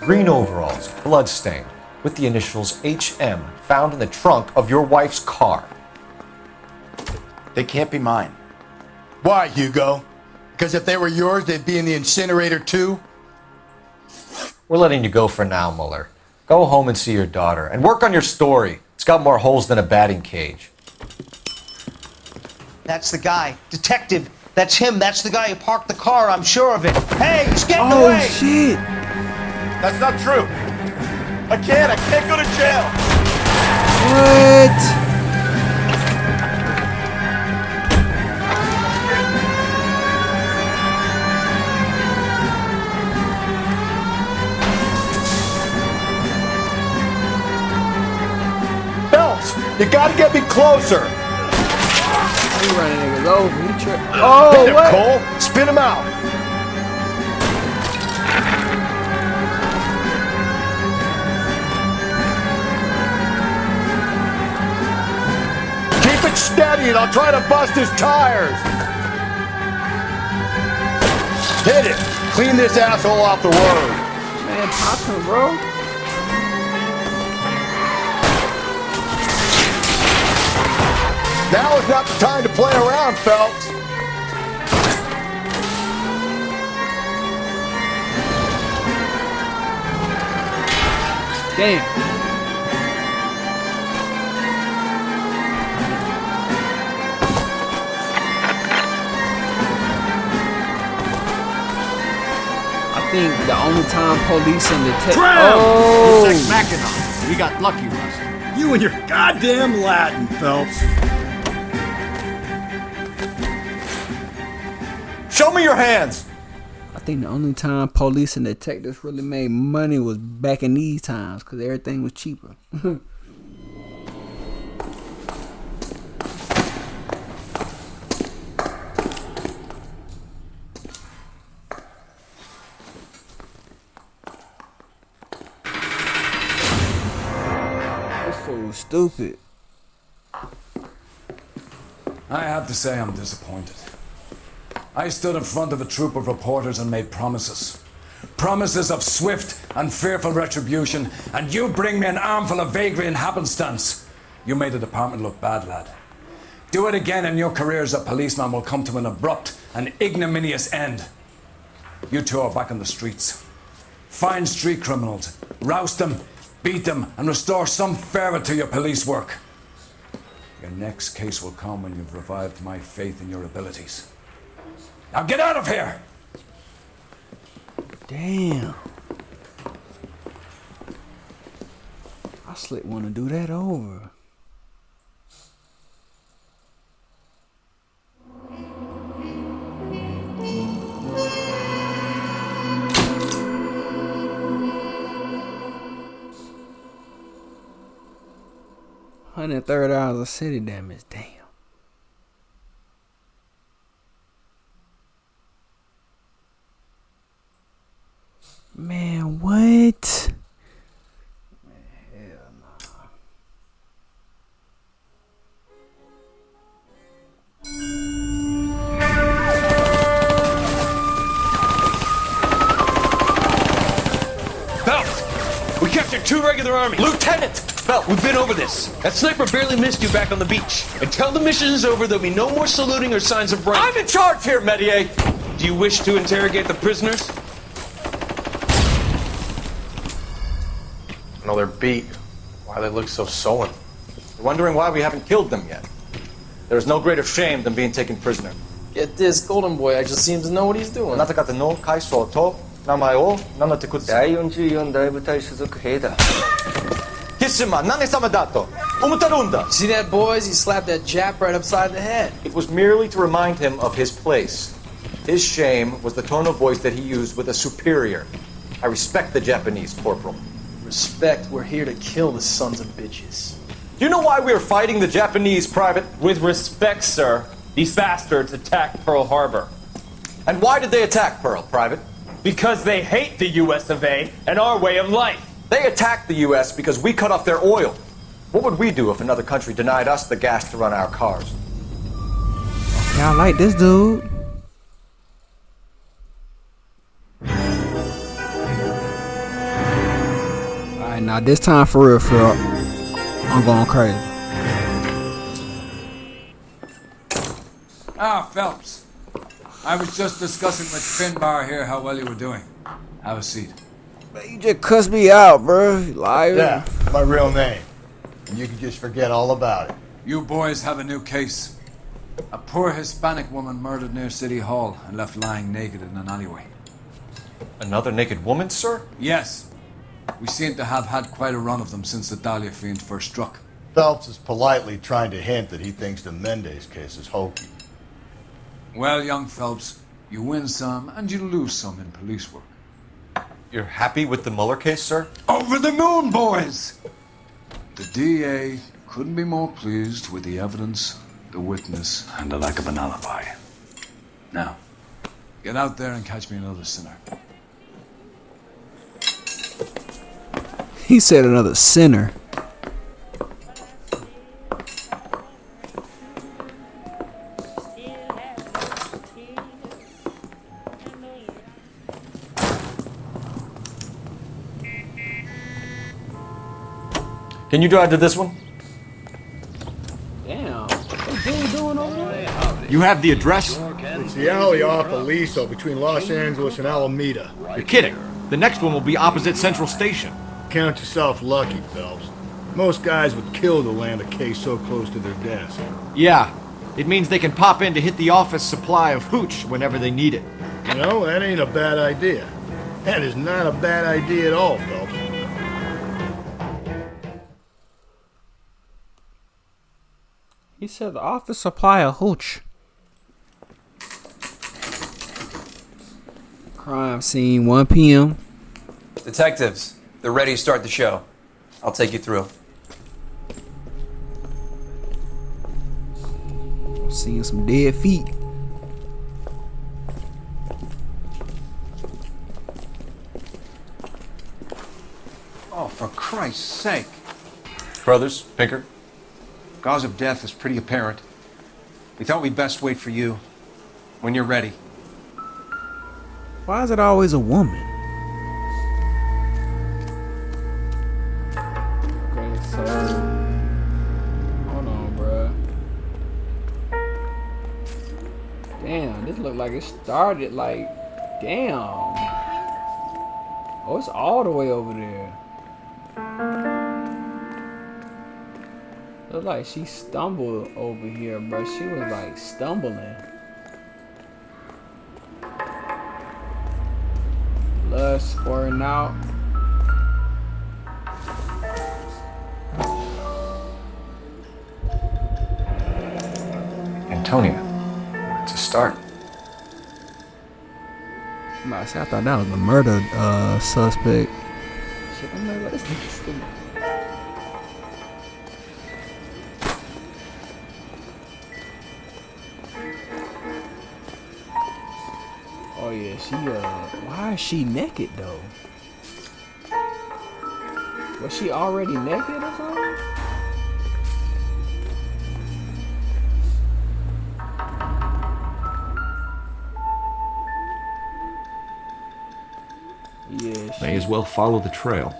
Green overalls, bloodstained, with the initials HM found in the trunk of your wife's car. They can't be mine. Why, Hugo? Because if they were yours, they'd be in the incinerator too? We're letting you go for now, Mueller. Go home and see your daughter, and work on your story. It's got more holes than a batting cage. That's the guy. Detective. That's him. That's the guy who parked the car. I'm sure of it. Hey, he's getting away. Oh shit. That's not true. I can't go to jail. What? Phelps, you gotta get me closer. He running niggas over. He tripped. Oh, Hit him, what? Cole. Spin him out. Keep it steady and I'll try to bust his tires. Hit it. Clean this asshole off the road. Man, pop him, bro. Now is not the time to play around, Phelps. Damn. I think the only time police and detectives. Oh! Sex Machina. We got lucky last time. You and your goddamn Latin, Phelps. Show me your hands! I think the only time police and detectives really made money was back in these times because everything was cheaper. This fool's stupid. I have to say I'm disappointed. I stood in front of a troop of reporters and made promises. Promises of swift and fearful retribution, and you bring me an armful of vagary and happenstance. You made the department look bad, lad. Do it again and your career as a policeman will come to an abrupt and ignominious end. You two are back on the streets. Find street criminals, roust them, beat them, and restore some fervor to your police work. Your next case will come when you've revived my faith in your abilities. Now get out of here! Damn. I slick want to do that over. $130 of city damage. Damn. Man, what? Phelps! We captured 2 regular army. Lieutenant! Phelps, we've been over this. That sniper barely missed you back on the beach. Until the mission is over, there'll be no more saluting or signs of rank. I'm in charge here, Medier! Do you wish to interrogate the prisoners? No, they're beat. Why they look so sullen? You're wondering why we haven't killed them yet. There's no greater shame than being taken prisoner. Get this, Golden Boy actually seems to know what he's doing. あなた方の階層と名前を名乗ってください。第44大部隊所属兵だ。キスマ、何様だと思ってるんだ。 See that, boys? He slapped that Jap right upside the head. It was merely to remind him of his place. His shame was the tone of voice that he used with a superior. I respect the Japanese, Corporal. Respect, we're here to kill the sons of bitches. Do you know why we are fighting the Japanese, Private? With respect, sir, these bastards attacked Pearl Harbor. And why did they attack Pearl, Private? Because they hate the US of A and our way of life. They attacked the US because we cut off their oil. What would we do if another country denied us the gas to run our cars? Y'all like this dude? Alright, now this time for real, I'm going crazy. Ah, Phelps. I was just discussing with Finbar here how well you were doing. Have a seat. Man, you just cussed me out, bro. You liar. Yeah, my real name. And you can just forget all about it. You boys have a new case. A poor Hispanic woman murdered near City Hall and left lying naked in an alleyway. Another naked woman, sir? Yes. We seem to have had quite a run of them since the Dahlia fiend first struck. Phelps is politely trying to hint that he thinks the Mendez case is hokey. Well, young Phelps, you win some and you lose some in police work. You're happy with the Mueller case, sir? Over the moon, boys! The DA couldn't be more pleased with the evidence, the witness, and the lack of an alibi. Now, get out there and catch me another sinner. He said another sinner. Can you drive to this one? Damn. What dude doing over there? You have the address? It's the alley off Aliso between Los Angeles and Alameda. You're kidding. The next one will be opposite Central Station. Count yourself lucky, Phelps. Most guys would kill to land a case so close to their desk. Yeah. It means they can pop in to hit the office supply of hooch whenever they need it. You know, that ain't a bad idea. That is not a bad idea at all, Phelps. He said the office supply of hooch. Crime scene, 1 p.m. Detectives, they're ready to start the show. I'll take you through. Seeing some dead feet. Oh, for Christ's sake. Brothers, Pinker. Cause of death is pretty apparent. We thought we'd best wait for you. When you're ready. Why is it always a woman? Okay, so hold on, bruh. Damn, this look like it started like, damn. Oh, it's all the way over there. Look like she stumbled over here, bro. She was like stumbling. Blood squirting out. Antonia. It's a start. I thought that was the murder suspect. Shit, I'm like, what is this? yeah, she why is she naked though? Was she already naked or something? Yeah, May as well follow the trail.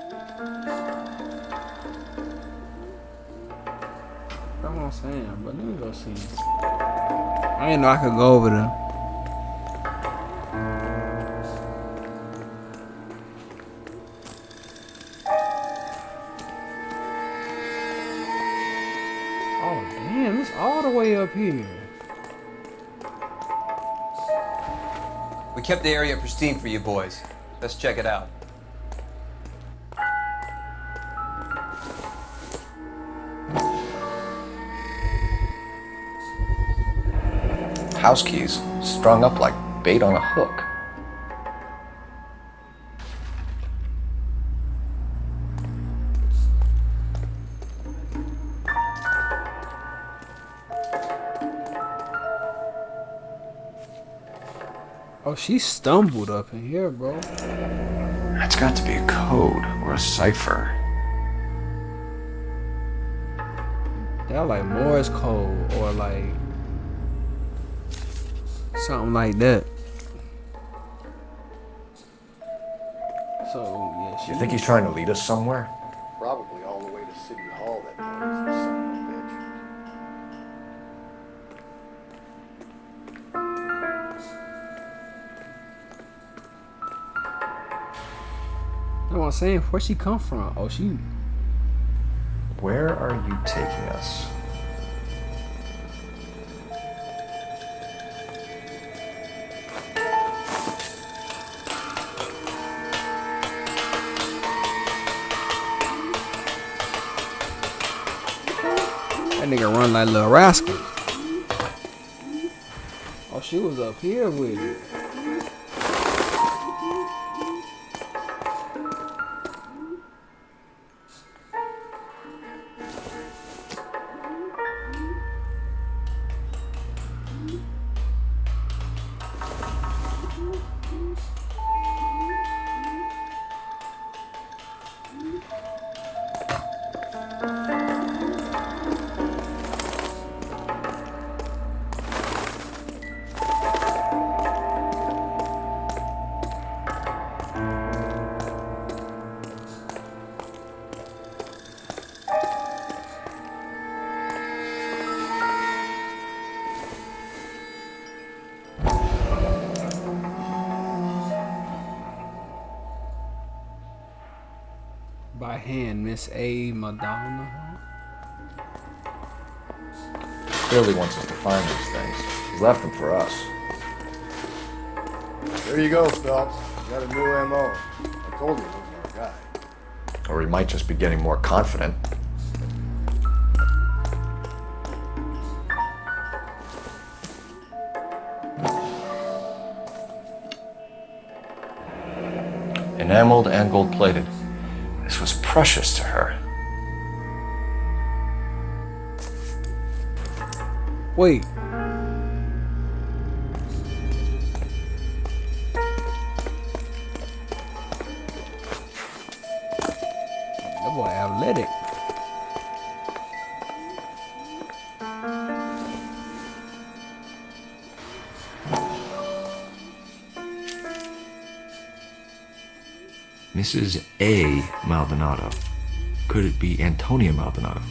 That's what I'm saying, but let me go see. I didn't know I could go over there. Oh damn, it's all the way up here. We kept the area pristine for you boys. Let's check it out. House keys strung up like bait on a hook. Oh, she stumbled up in here, bro. It's got to be a code or a cipher. That like Morse code or like something like that. So yeah, You think he's trying to lead us somewhere? Probably all the way to City Hall, that noisy son of a bitch. That's what I'm saying. Where she come from? Oh, she. Where are you taking us? That nigga run like Lil Rascal. Oh, she was up here with it. By hand, Miss A. Madonna. Clearly wants us to find these things. He left them for us. There you go, Phelps. You got a new MO. I told you he wasn't our guy. Or he might just be getting more confident. Enameled and gold-plated. This was precious to her. Wait. That boy athletic. Mrs. A. Maldonado. Could it be Antonia Maldonado?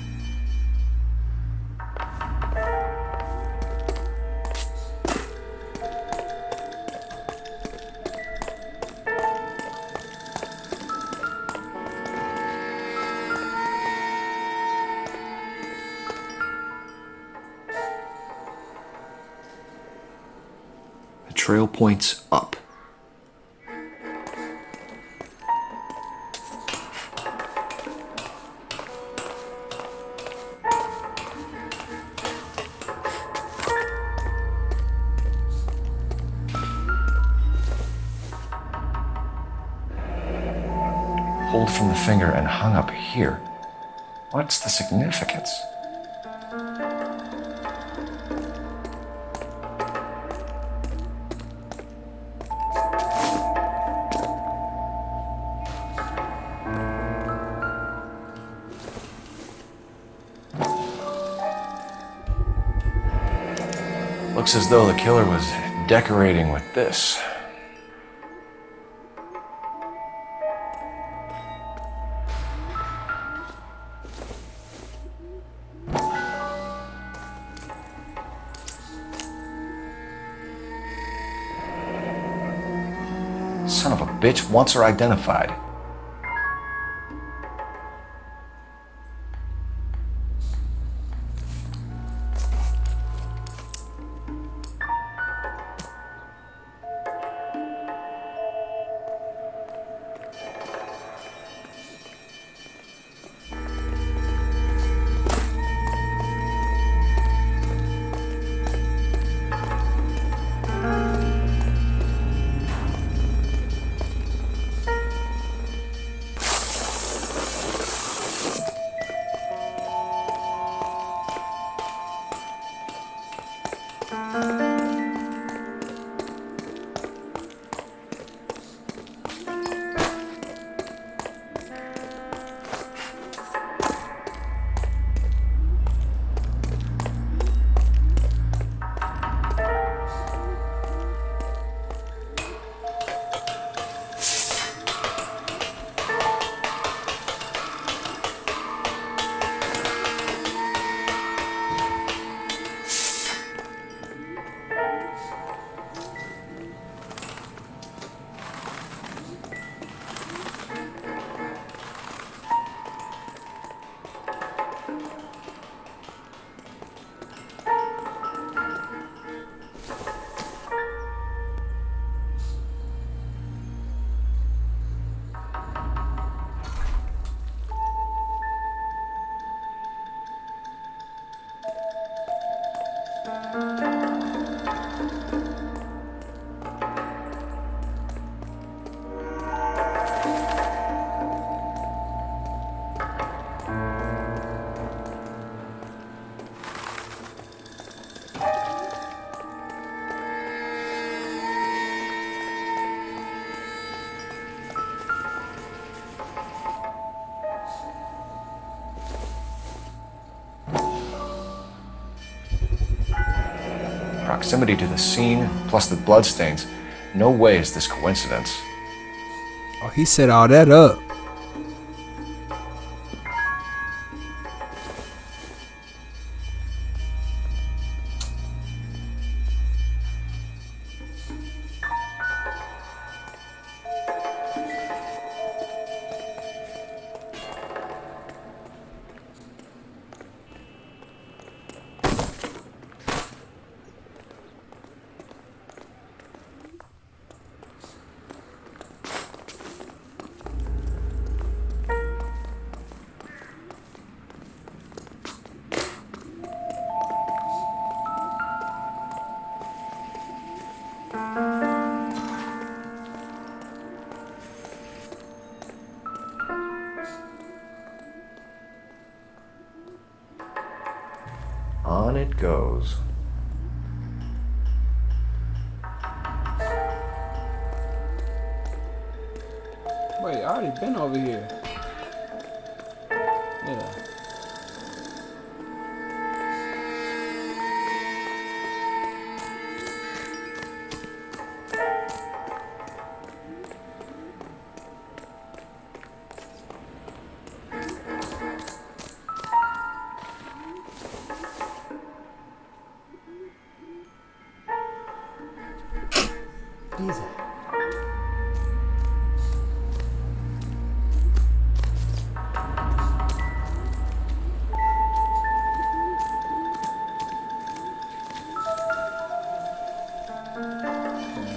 The trail points up. Pulled from the finger and hung up here. What's the significance? Looks as though the killer was decorating with this. Son of a bitch wants her identified. Proximity to the scene, plus the bloodstains. No way is this coincidence. Oh, he set all that up. On it goes. Wait, I already been over here. Yeah. Easy.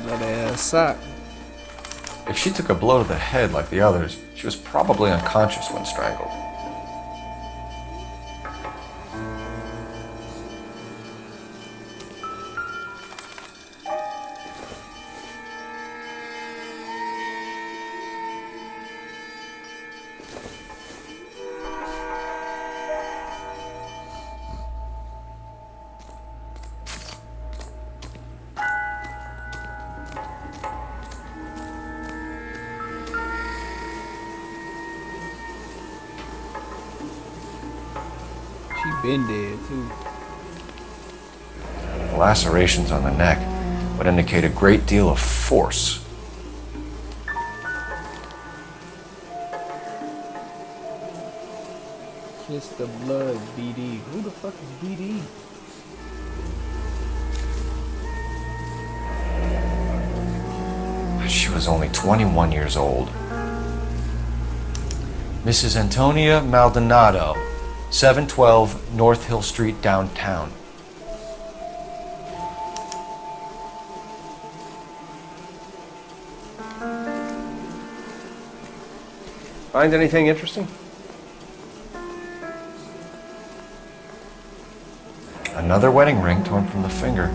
Bloody ass sock. If she took a blow to the head like the others, she was probably unconscious when strangled. She been dead too. The lacerations on the neck would indicate a great deal of force. Kiss the blood, BD. Who the fuck is BD? She was only 21 years old. Mrs. Antonia Maldonado, 712 North Hill Street, downtown. Find anything interesting? Another wedding ring torn from the finger.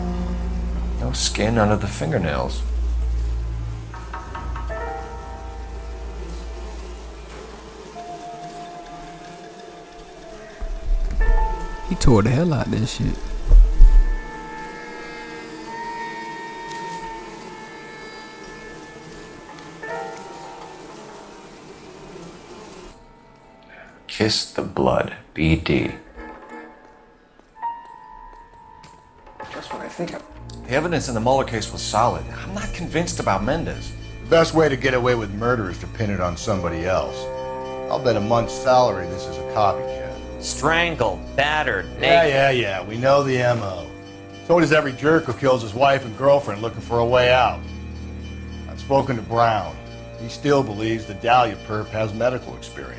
No skin under the fingernails. He tore the hell out of that shit. Kiss the blood, BD. Just what I think of. The evidence in the Mueller case was solid. I'm not convinced about Mendez. The best way to get away with murder is to pin it on somebody else. I'll bet a month's salary this is a copycat. Strangled, battered, Yeah, we know the M.O. So does every jerk who kills his wife and girlfriend looking for a way out. I've spoken to Brown. He still believes the Dahlia perp has medical experience.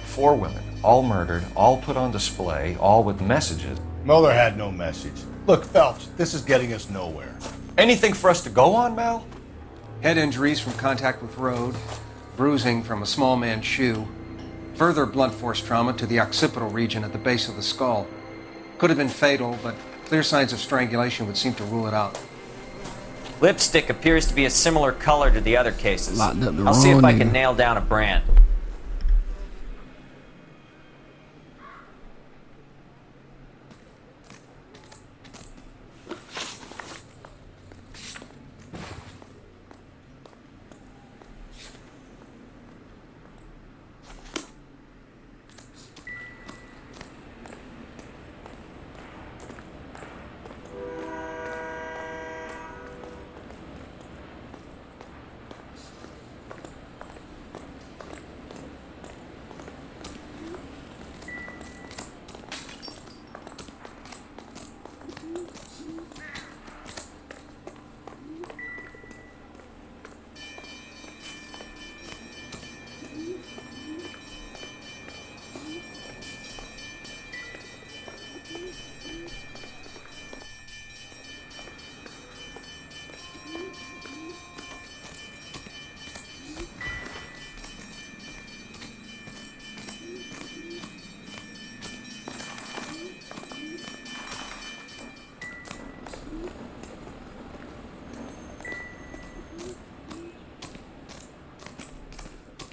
4 women, all murdered, all put on display, all with messages. Mueller had no message. Look, Phelps, this is getting us nowhere. Anything for us to go on, Mal? Head injuries from contact with road, bruising from a small man's shoe, further blunt force trauma to the occipital region at the base of the skull. Could have been fatal, but clear signs of strangulation would seem to rule it out. Lipstick appears to be a similar color to the other cases. Locked up the I'll see if wrong I can nigga. nail down a brand.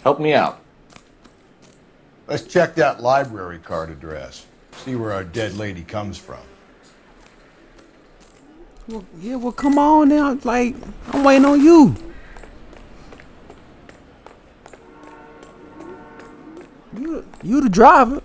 Help me out. Let's check that library card address. See where our dead lady comes from. Well, come on now. Like, I'm waiting on you. You the driver.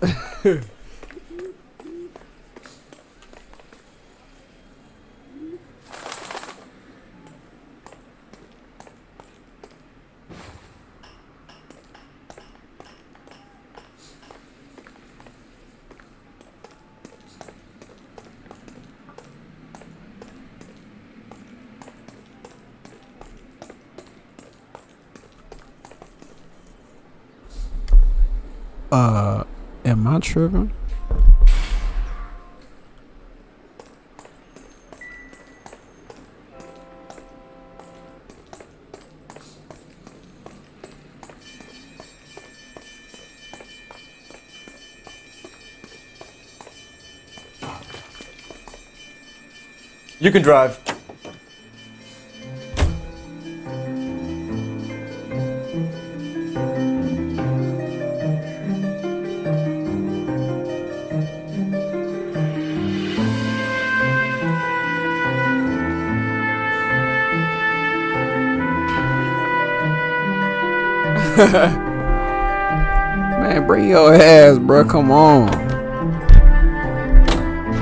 Am I tripping? You can drive. Man, bring your ass, bro. Come on.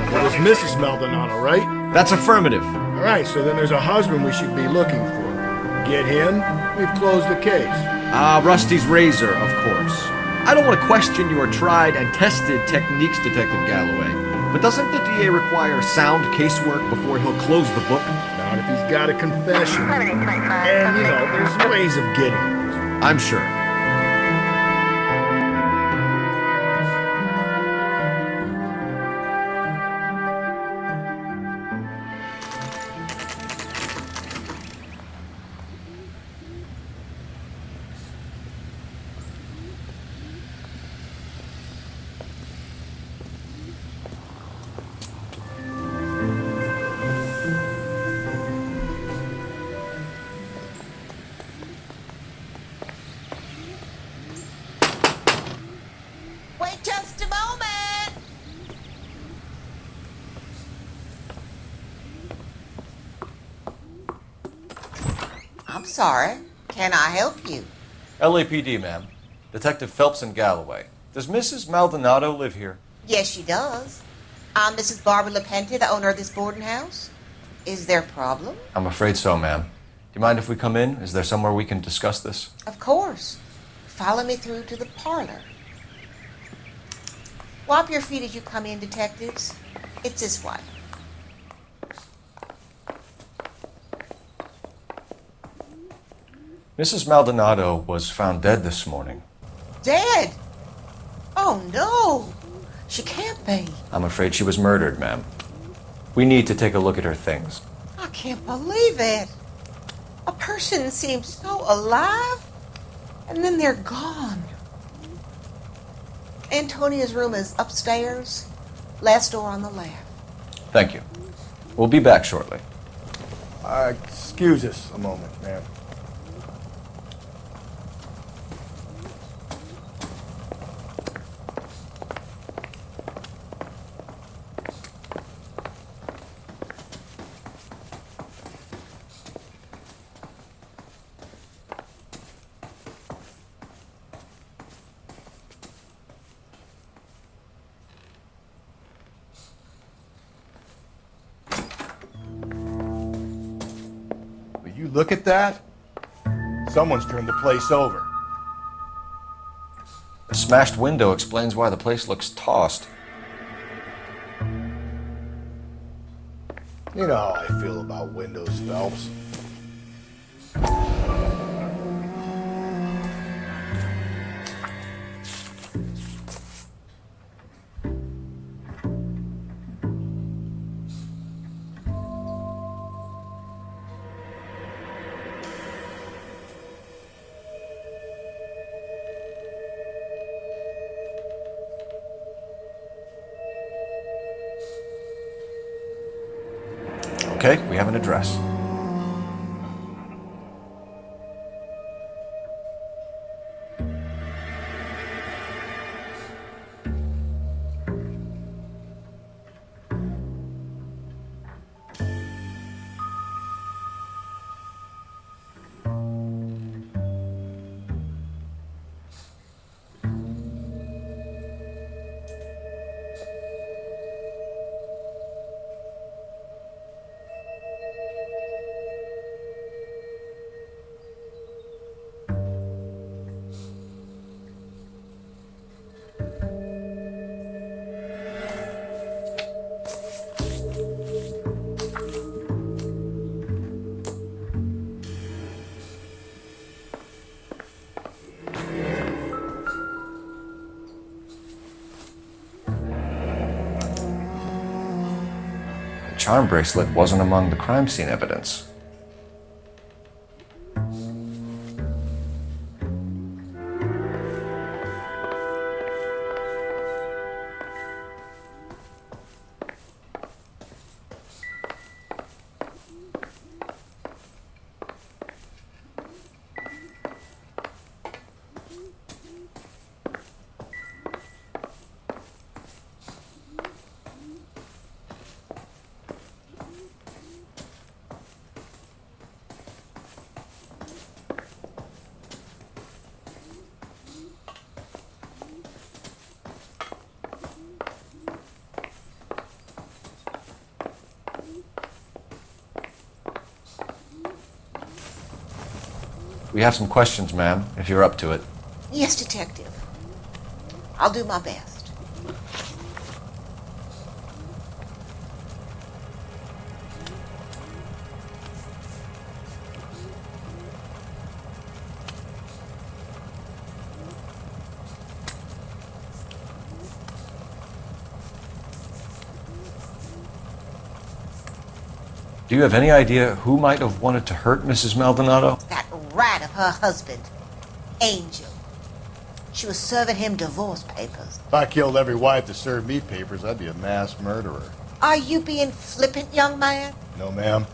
That was Mrs. Maldonado, right? That's affirmative. All right, so then there's a husband we should be looking for. Get him, we've closed the case. Rusty's razor, of course. I don't want to question your tried and tested techniques, Detective Galloway, but doesn't the DA require sound casework before he'll close the book? Not if he's got a confession. And, there's ways of getting it. I'm sure. Wait just a moment. I'm sorry. Can I help you? LAPD, ma'am. Detective Phelps and Galloway. Does Mrs. Maldonado live here? Yes, she does. I'm Mrs. Barbara LaPente, the owner of this boarding house. Is there a problem? I'm afraid so, ma'am. Do you mind if we come in? Is there somewhere we can discuss this? Of course. Follow me through to the parlor. Wipe your feet as you come in, detectives. It's this way. Mrs. Maldonado was found dead this morning. Dead? Oh, no. She can't be. I'm afraid she was murdered, ma'am. We need to take a look at her things. I can't believe it. A person seems so alive, and then they're gone. Antonia's room is upstairs, last door on the left. Thank you. We'll be back shortly. Excuse us a moment, ma'am. You look at that? Someone's turned the place over. The smashed window explains why the place looks tossed. You know how I feel about windows, Phelps. Okay, we have an address. The charm bracelet wasn't among the crime scene evidence. We have some questions, ma'am, if you're up to it. Yes, Detective. I'll do my best. Do you have any idea who might have wanted to hurt Mrs. Maldonado? That rat of her husband, Angel. She was serving him divorce papers. If I killed every wife that served me papers, I'd be a mass murderer. Are you being flippant, young man? No, ma'am.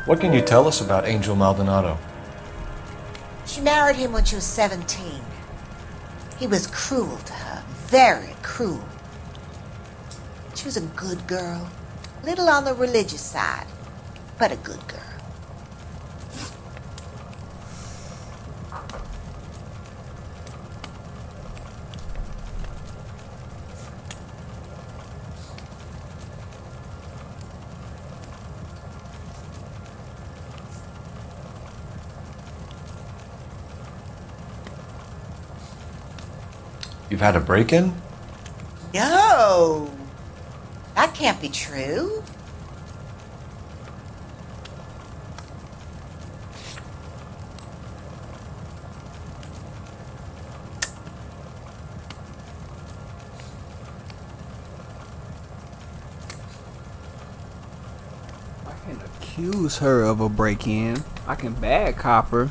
What can you tell us about Angel Maldonado? She married him when she was 17. He was cruel to her, very cruel. She was a good girl, little on the religious side, but a good girl. You've had a break-in? No, that can't be true. I can accuse her of a break-in. I can bad cop her.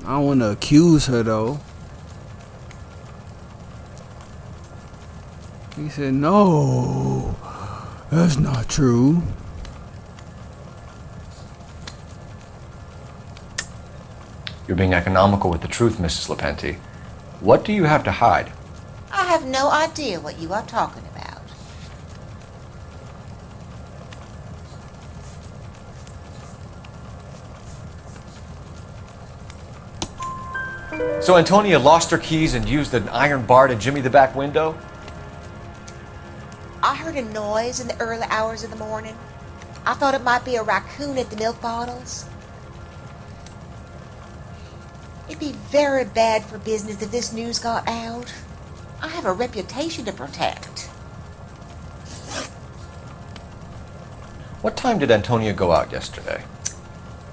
I don't want to accuse her though. He said, no, that's not true. You're being economical with the truth, Mrs. Lepenti. What do you have to hide? I have no idea what you are talking about. So Antonia lost her keys and used an iron bar to jimmy the back window? I heard a noise in the early hours of the morning. I thought it might be a raccoon at the milk bottles. It'd be very bad for business if this news got out. I have a reputation to protect. What time did Antonia go out yesterday?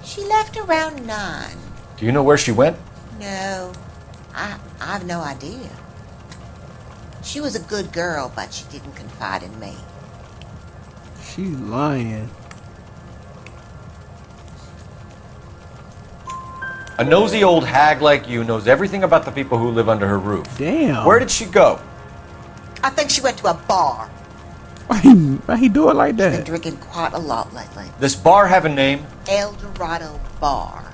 She left around 9. Do you know where she went? No, I have no idea. She was a good girl, but she didn't confide in me. She's lying. A nosy old hag like you knows everything about the people who live under her roof. Damn. Where did she go? I think she went to a bar. Why he do it like She's been that? drinking quite a lot lately. This bar have a name? El Dorado Bar.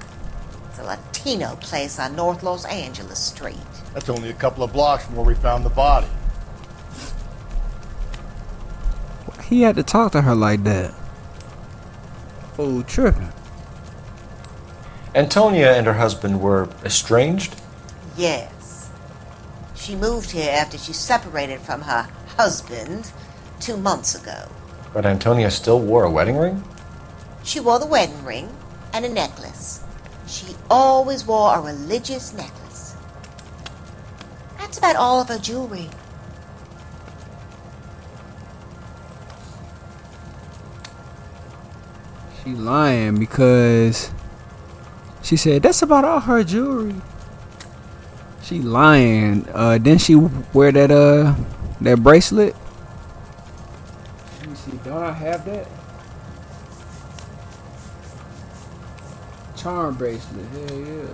It's a Latino place on North Los Angeles Street. That's only a couple of blocks from where we found the body. He had to talk to her like that. Fool tripping. Antonia and her husband were estranged? Yes. She moved here after she separated from her husband 2 months ago. But Antonia still wore a wedding ring? She wore the wedding ring and a necklace. She always wore a religious necklace. That's about all of her jewelry. She lying because she said that's about all her jewelry. She lying. Didn't she wear that bracelet? Let me see. Don't I have that? Charm bracelet. Hell yeah.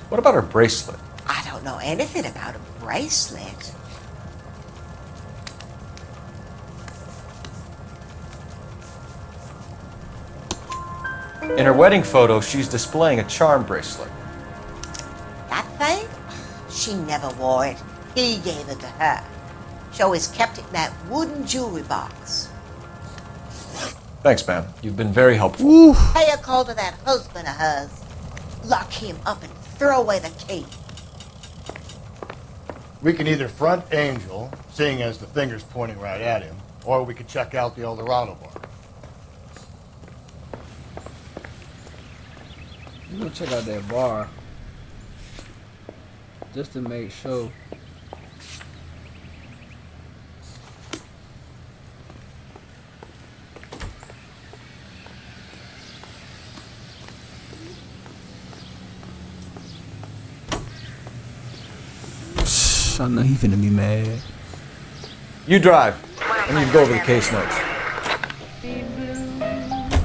What about her bracelet? I don't know anything about a bracelet. In her wedding photo, she's displaying a charm bracelet. That thing? She never wore it. He gave it to her. She always kept it in that wooden jewelry box. Thanks, ma'am. You've been very helpful. Pay a call to that husband of hers. Lock him up and throw away the key. We can either front Angel, seeing as the finger's pointing right at him, or we could check out the Eldorado bar. I'm gonna check out that bar. Just to make sure. I know he finna be mad. You drive. I need to go over the case notes.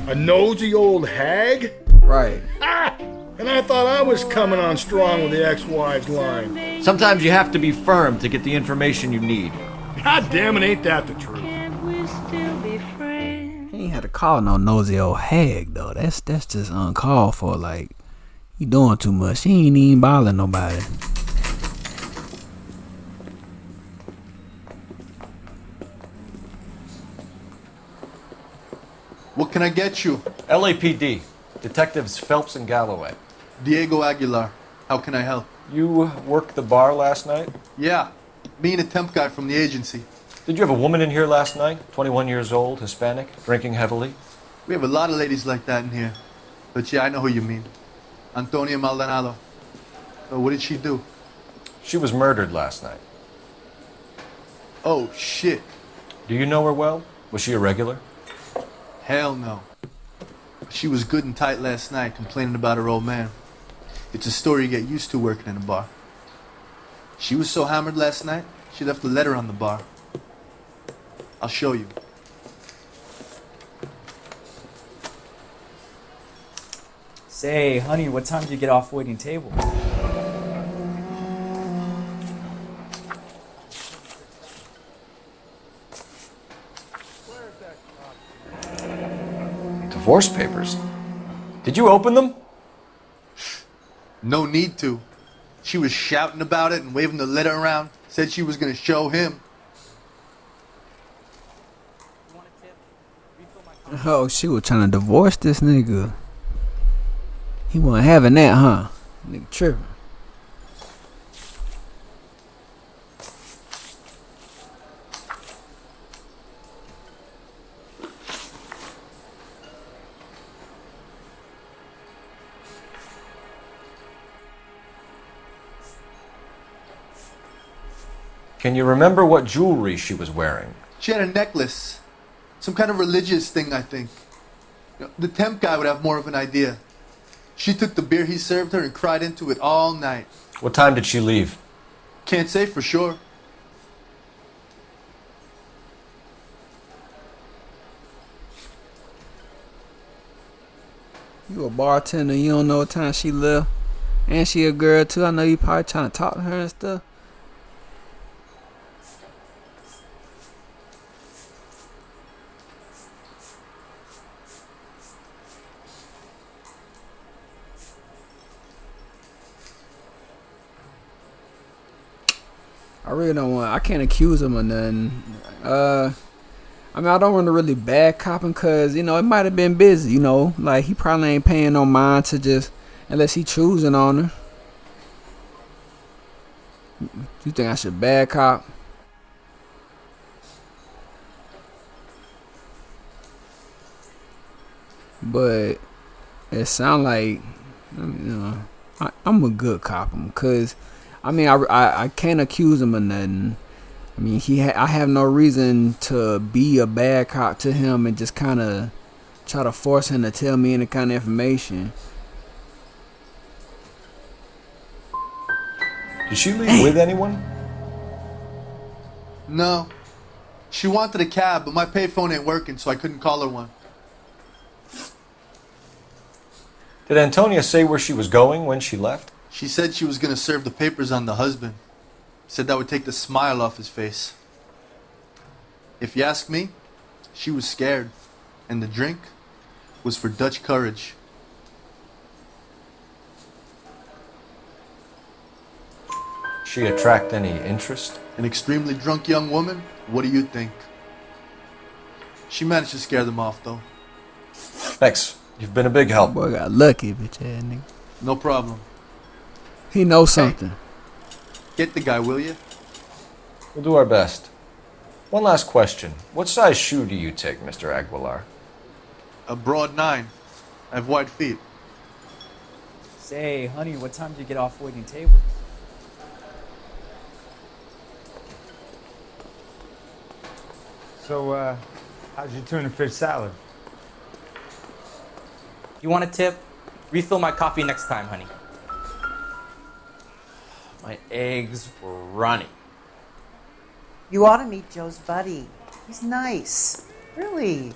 A nosy old hag? Right. Ah! And I thought I was coming on strong with the ex-wives line. Sometimes you have to be firm to get the information you need. God damn it, ain't that the truth? He ain't had to call no nosy old hag though. That's just uncalled for. Like, he doing too much. He ain't even bothering nobody. What can I get you? LAPD. Detectives Phelps and Galloway. Diego Aguilar. How can I help? You worked the bar last night? Yeah. Me and a temp guy from the agency. Did you have a woman in here last night? 21 years old, Hispanic, drinking heavily? We have a lot of ladies like that in here. But yeah, I know who you mean. Antonia Maldonado. Oh, what did she do? She was murdered last night. Oh, shit. Do you know her well? Was she a regular? Hell no. She was good and tight last night, complaining about her old man. It's a story you get used to working in a bar. She was so hammered last night, she left a letter on the bar. I'll show you. Say, honey, what time did you get off waiting table? Divorce papers. Did you open them? No need to. She was shouting about it and waving the letter around. Said she was gonna show him. Oh, she was trying to divorce this nigga. He wasn't having that, huh? Nigga tripping. Can you remember what jewelry she was wearing? She had a necklace. Some kind of religious thing, I think. The temp guy would have more of an idea. She took the beer he served her and cried into it all night. What time did she leave? Can't say for sure. You a bartender, you don't know what time she left. And she a girl too. I know you probably trying to talk to her and stuff. I really don't want. I can't accuse him of nothing. I mean, I don't want to really bad cop him because, you know, it might have been busy, you know. Like, he probably ain't paying no mind to just, unless he choosing on her. You think I should bad cop? But it sound like, you know, I'm a good cop him because, I mean, I can't accuse him of nothing. I mean, I have no reason to be a bad cop to him and just kind of try to force him to tell me any kind of information. Did she leave with anyone? No. She wanted a cab, but my payphone ain't working, so I couldn't call her one. Did Antonia say where she was going when she left? She said she was gonna serve the papers on the husband. Said that would take the smile off his face. If you ask me, she was scared. And the drink was for Dutch courage. She attract any interest? An extremely drunk young woman? What do you think? She managed to scare them off, though. Thanks. You've been a big help. Boy, got lucky, bitch ass nigga. No problem. He knows something. Get the guy, will you? We'll do our best. One last question. What size shoe do you take, Mr. Aguilar? A broad 9. I have wide feet. Say, honey, what time do you get off waiting tables? So, how'd you tuna fish salad? You want a tip? Refill my coffee next time, honey. My eggs were runny. You ought to meet Joe's buddy. He's nice. Really.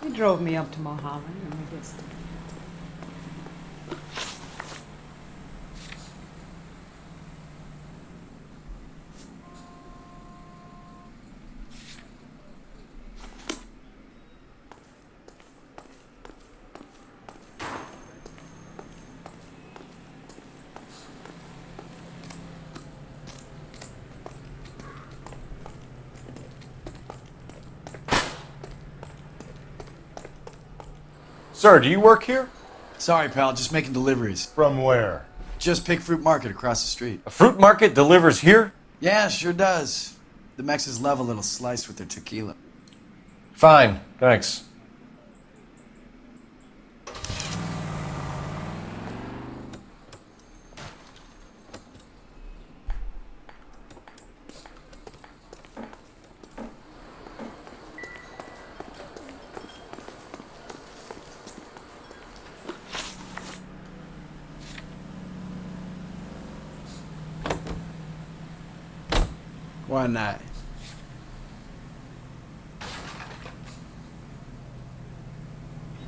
He drove me up to Mulholland and we did something. Sir, do you work here? Sorry, pal, just making deliveries. From where? Just Pig Fruit Market across the street. A fruit market delivers here? Yeah, sure does. The Mexes love a little slice with their tequila. Fine, thanks. Why not?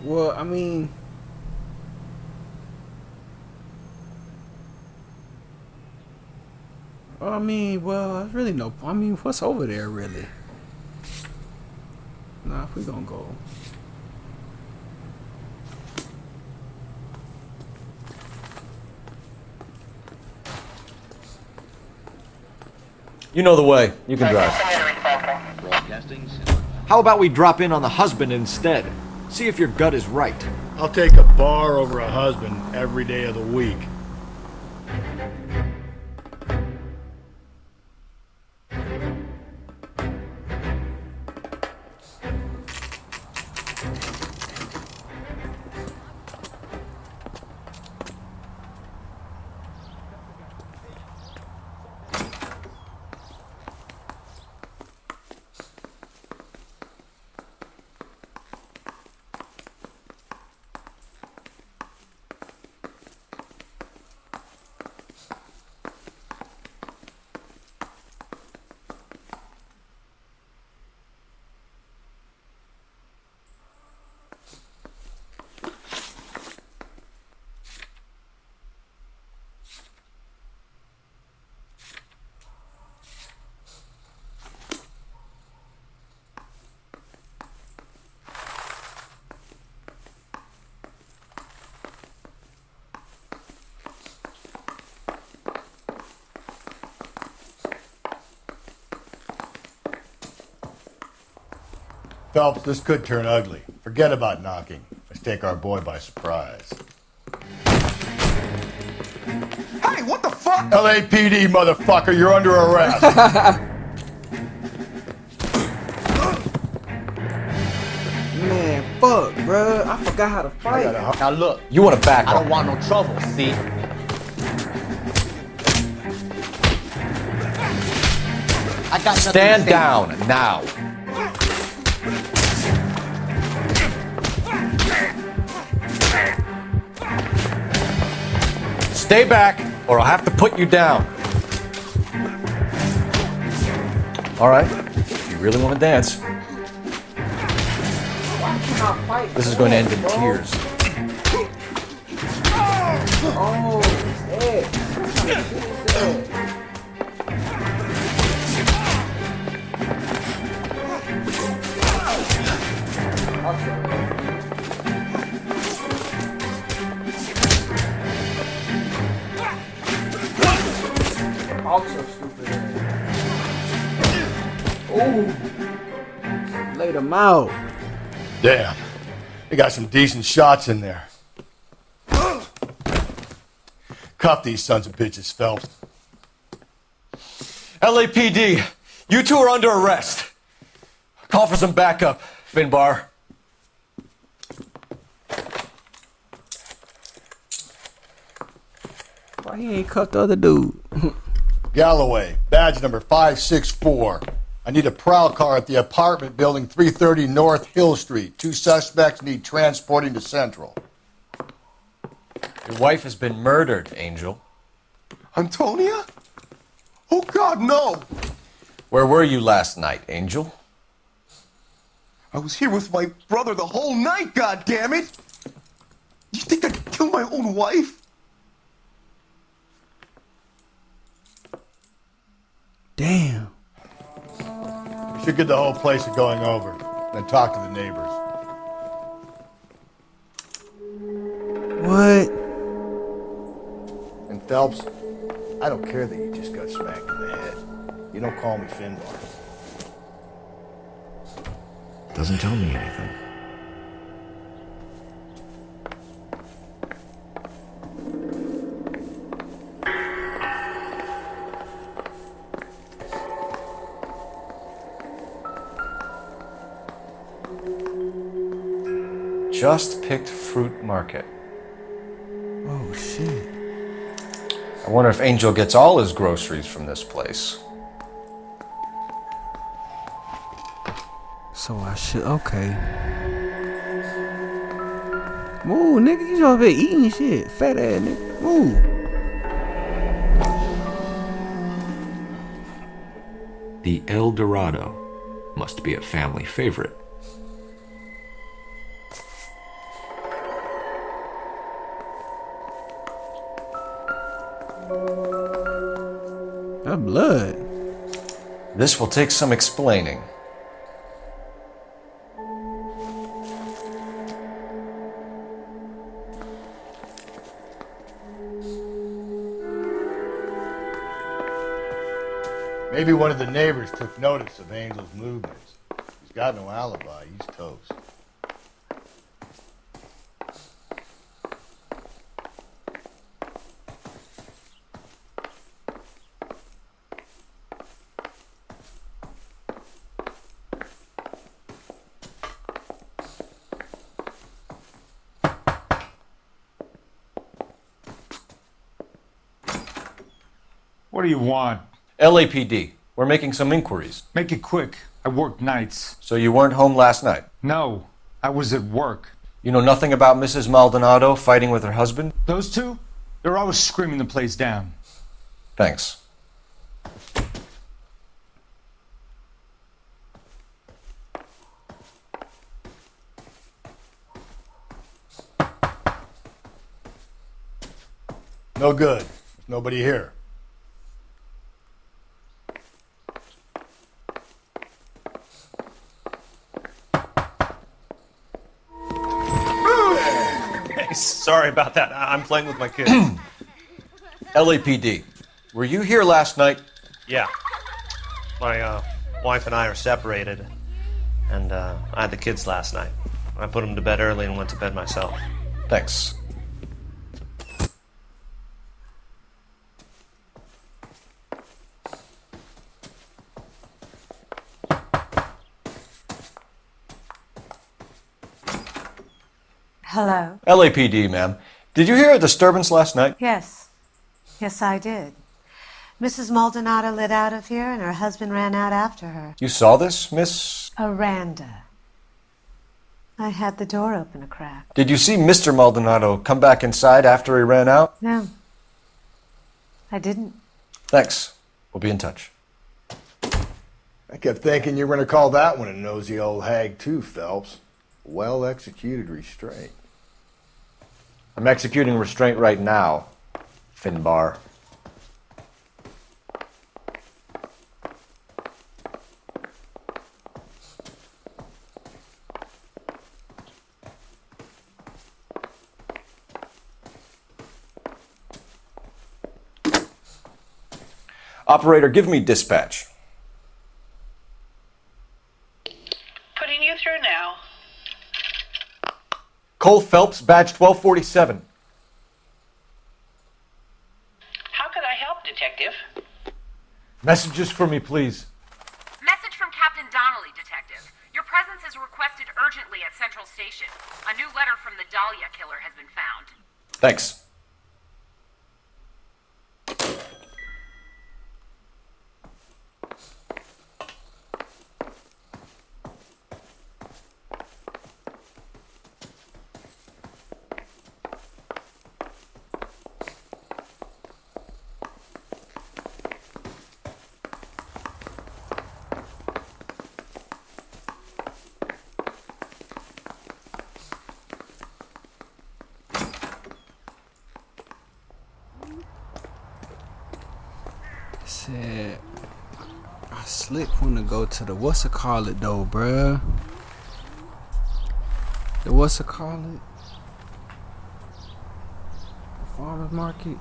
Well, I mean, there's really no. I mean, what's over there really? Nah, if we gonna go. You know the way. You can drive. How about we drop in on the husband instead? See if your gut is right. I'll take a bar over a husband every day of the week. Phelps, this could turn ugly. Forget about knocking. Let's take our boy by surprise. Hey, what the fuck? LAPD, motherfucker, you're under arrest. Man, fuck, bruh. I forgot how to fight. Now look. You want to back I up. don't want no trouble, see? I got nothing Stand to say. down now. Stay back, or I'll have to put you down. All right, if you really want to dance. This is going to end in tears. Oh, also stupid. Oh, laid him out. Damn, they got some decent shots in there. Cuff these sons of bitches, Phelps. LAPD, you two are under arrest. Call for some backup, Finbar. Why he ain't cuffed the other dude? Galloway, badge number 564. I need a prowl car at the apartment building 330 North Hill Street. 2 suspects need transporting to Central. Your wife has been murdered, Angel. Antonia? Oh, God, no! Where were you last night, Angel? I was here with my brother the whole night, goddammit! You think I'd kill my own wife? Damn. We should get the whole place going over, then talk to the neighbors. What? And Phelps, I don't care that you just got smacked in the head. You don't call me Finbar. Doesn't tell me anything. Just picked fruit market. Oh, shit. I wonder if Angel gets all his groceries from this place. So I should, okay. Move, nigga, you over here eating shit. Fat ass nigga. Move. The El Dorado must be a family favorite. That blood. This will take some explaining. Maybe one of the neighbors took notice of Angel's movements. He's got no alibi. He's toast. What do you want? LAPD, we're making some inquiries. Make it quick. I work nights. So you weren't home last night? No, I was at work. You know nothing about Mrs. Maldonado fighting with her husband? Those two? They're always screaming the place down. Thanks. No good. There's nobody here. Sorry about that. I'm playing with my kids. LAPD, were you here last night? Yeah. My wife and I are separated, and I had the kids last night. I put them to bed early and went to bed myself. Thanks. Hello? LAPD, ma'am. Did you hear a disturbance last night? Yes. Yes, I did. Mrs. Maldonado lit out of here, and her husband ran out after her. You saw this, Miss? Aranda. I had the door open a crack. Did you see Mr. Maldonado come back inside after he ran out? No. I didn't. Thanks. We'll be in touch. I kept thinking you were going to call that one a nosy old hag too, Phelps. Well-executed restraint. I'm executing restraint right now, Finbar. Operator, give me dispatch. Putting you through now. Cole Phelps, badge 1247. Detective. Messages for me, please. Message from Captain Donnelly, Detective. Your presence is requested urgently at Central Station. A new letter from the Dahlia killer has been found. Thanks. Said I slick wanna go to the what's it call it though, bruh. The what's it call it? Farmers market.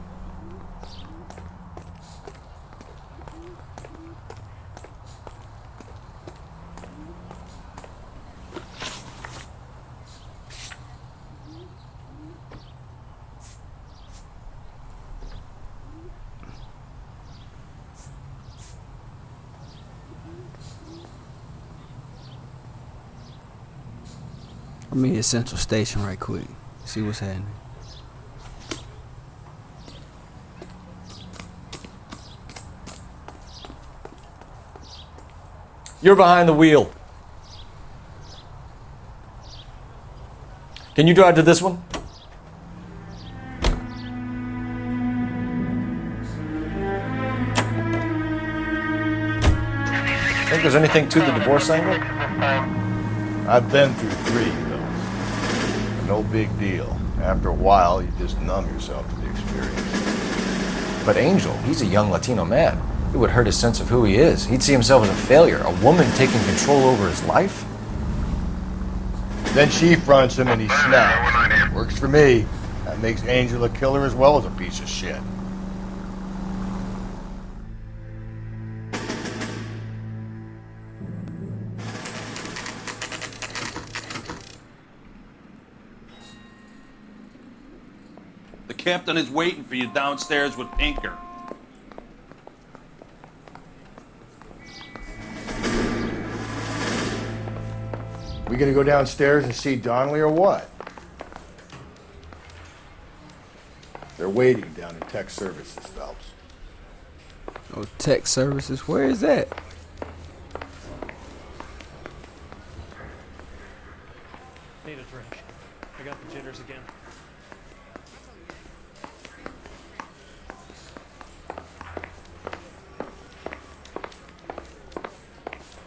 Let me hit Central Station right quick. See what's happening. You're behind the wheel. Can you drive to this one? Think there's anything to the divorce angle? I've been through 3 of those. No big deal. After a while, you just numb yourself to the experience. But Angel, he's a young Latino man. It would hurt his sense of who he is. He'd see himself as a failure, a woman taking control over his life. Then she fronts him and he snaps. Works for me. That makes Angel a killer as well as a piece of shit. The captain is waiting for you downstairs with Pinker. We gonna go downstairs and see Donnelly or what? They're waiting down in tech services, Phelps. Oh, tech services? Where is that? Need a drink. I got the jitters again.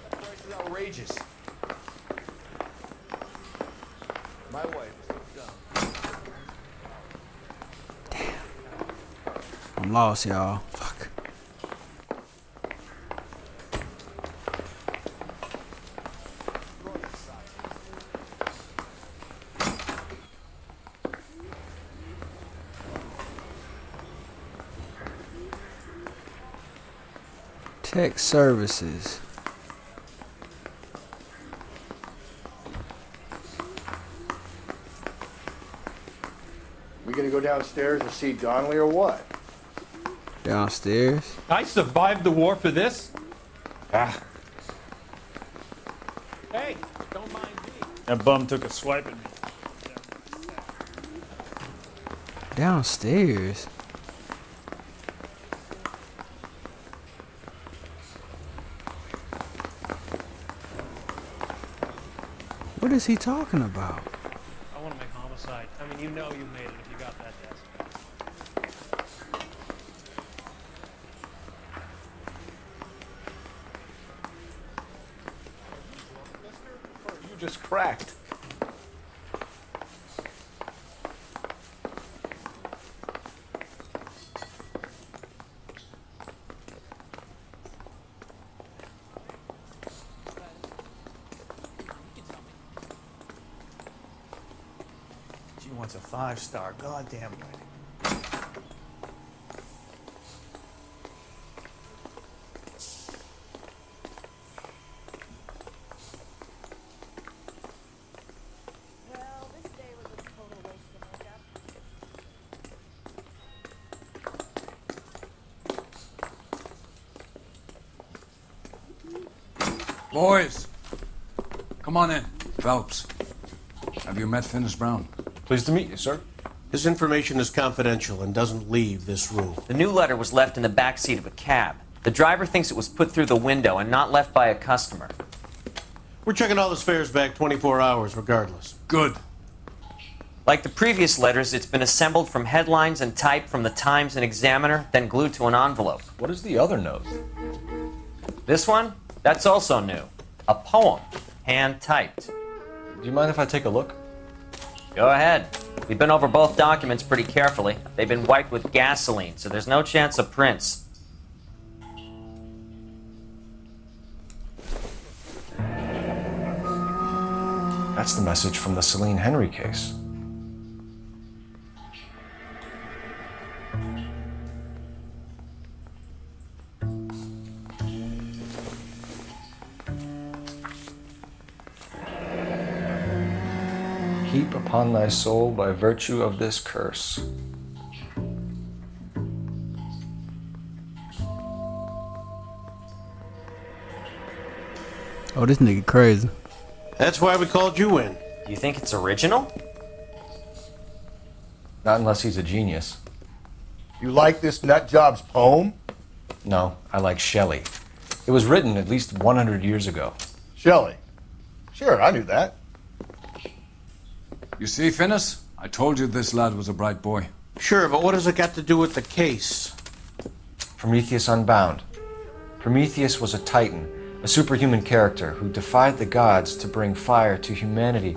That price is outrageous. My wife is dumb. I'm lost, y'all. Fuck. Tech services. We gonna go downstairs and see Donnelly or what? Downstairs? I survived the war for this? Ah. Hey, don't mind me. That bum took a swipe at me. Downstairs? What is he talking about? I want to make homicide. I mean, you know you made it if you got that desk. Or you just cracked. She wants a 5-star goddamn wedding. Boys, come on in. Phelps, have you met Finis Brown? Pleased to meet you, sir. His information is confidential and doesn't leave this room. The new letter was left in the back seat of a cab. The driver thinks it was put through the window and not left by a customer. We're checking all his fares back 24 hours regardless. Good. Like the previous letters, it's been assembled from headlines and typed from the Times and Examiner, then glued to an envelope. What is the other note? This one? That's also new. A poem, hand-typed. Do you mind if I take a look? Go ahead. We've been over both documents pretty carefully. They've been wiped with gasoline, so there's no chance of prints. That's the message from the Celine Henry case. Heap upon thy soul by virtue of this curse. Oh, this nigga crazy. That's why we called you in. You think it's original? Not unless he's a genius. You like this nutjob's poem? No, I like Shelley. It was written at least 100 years ago. Shelley? Sure, I knew that. You see, Finis? I told you this lad was a bright boy. Sure, but what has it got to do with the case? Prometheus Unbound. Prometheus was a titan, a superhuman character who defied the gods to bring fire to humanity.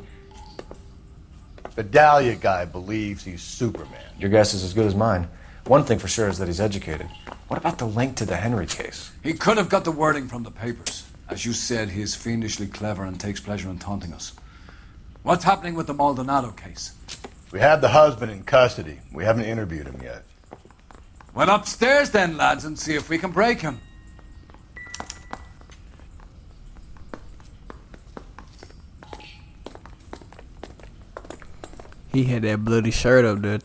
The Dahlia guy believes he's Superman. Your guess is as good as mine. One thing for sure is that he's educated. What about the link to the Henry case? He could have got the wording from the papers. As you said, he is fiendishly clever and takes pleasure in taunting us. What's happening with the Maldonado case? We have the husband in custody. We haven't interviewed him yet. Well, upstairs then, lads, and see if we can break him. He had that bloody shirt up there.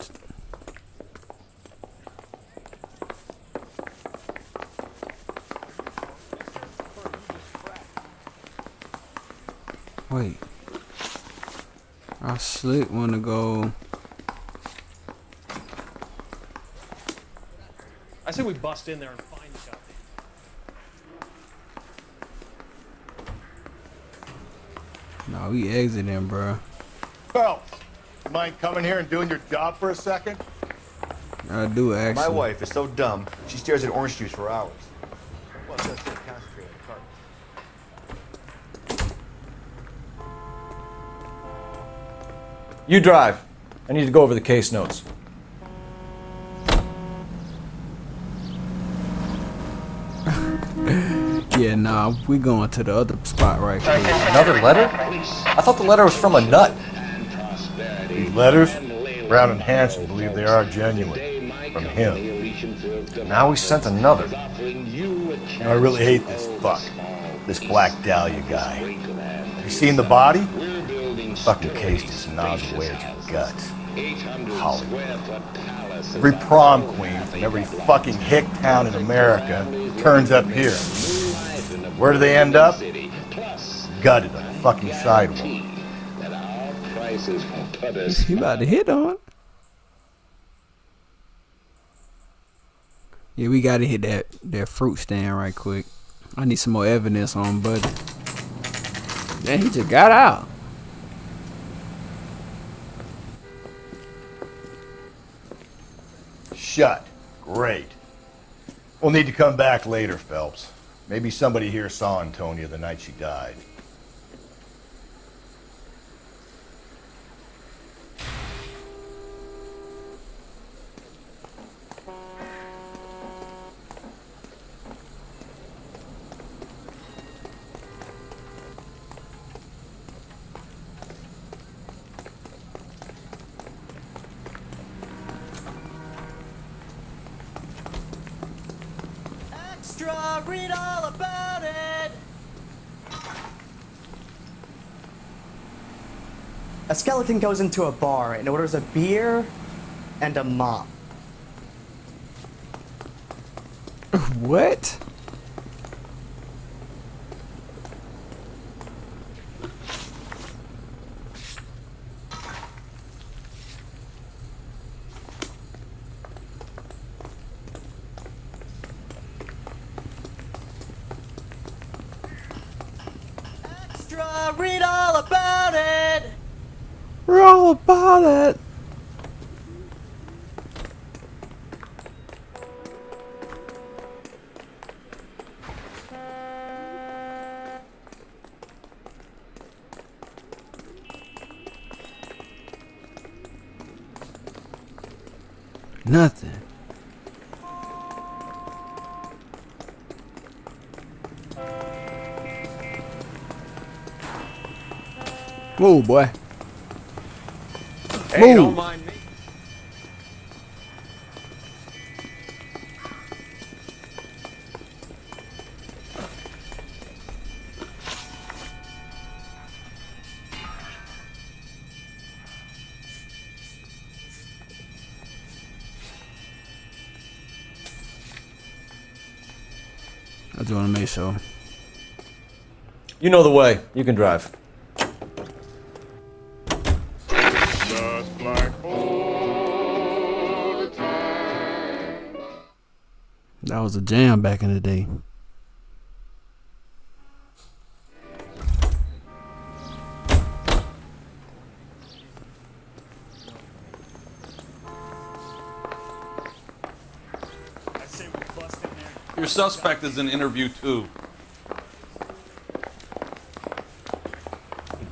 Wait. I slick wanna go. I say we bust in there and find the guy. No, we exiting, bro. Phelps, you mind coming here and doing your job for a second? I do actually. My wife is so dumb, she stares at orange juice for hours. Well, that's to concentrate on the cart. You drive. I need to go over the case notes. Yeah, nah, we going to the other spot right here. Another letter? I thought the letter was from a nut. These letters, Brown and Hanson believe they are genuine. From him. Now we sent another. I really hate this fuck. This Black Dahlia guy. Have you seen the body? Fucking cased his nozzle away at your guts. Hollywood. Every prom queen from every fucking hick town in America turns up here. Where do they end up? Gutted on the fucking sidewalk. He about to hit on. Yeah, we gotta hit that fruit stand right quick. I need some more evidence on Buddy. Man, he just got out. Shut. Great. We'll need to come back later, Phelps. Maybe somebody here saw Antonia the night she died. Extra, read all about it! A skeleton goes into a bar and orders a beer and a mop. What? read all about it. We're all about it. Nothing. Move, boy. Hey, Move. don't mind me. I just want to make sure. You know the way. You can drive. That was a jam back in the day. Your suspect is in interview 2. Hey,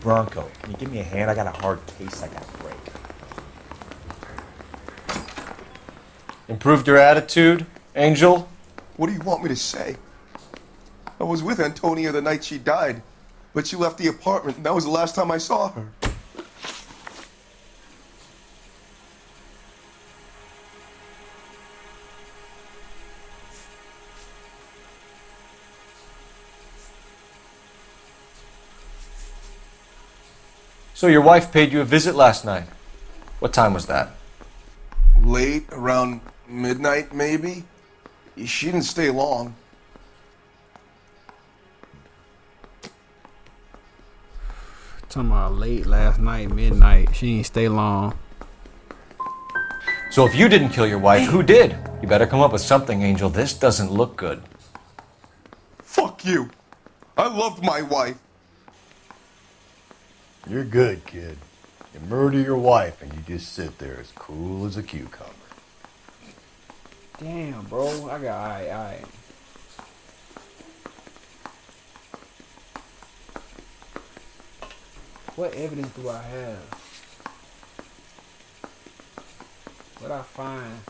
Bronco, can you give me a hand? I got a hard case I gotta break. Improved your attitude, Angel? What do you want me to say? I was with Antonia the night she died, but she left the apartment, and that was the last time I saw her. So your wife paid you a visit last night. What time was that? Late, around midnight, maybe? She didn't stay long. Talking about late last night, midnight. She ain't stay long. So if you didn't kill your wife, who did? You better come up with something, Angel. This doesn't look good. Fuck you. I loved my wife. You're good, kid. You murder your wife and you just sit there as cool as a cucumber. Damn, bro. I got alright. What evidence do I have? What I find?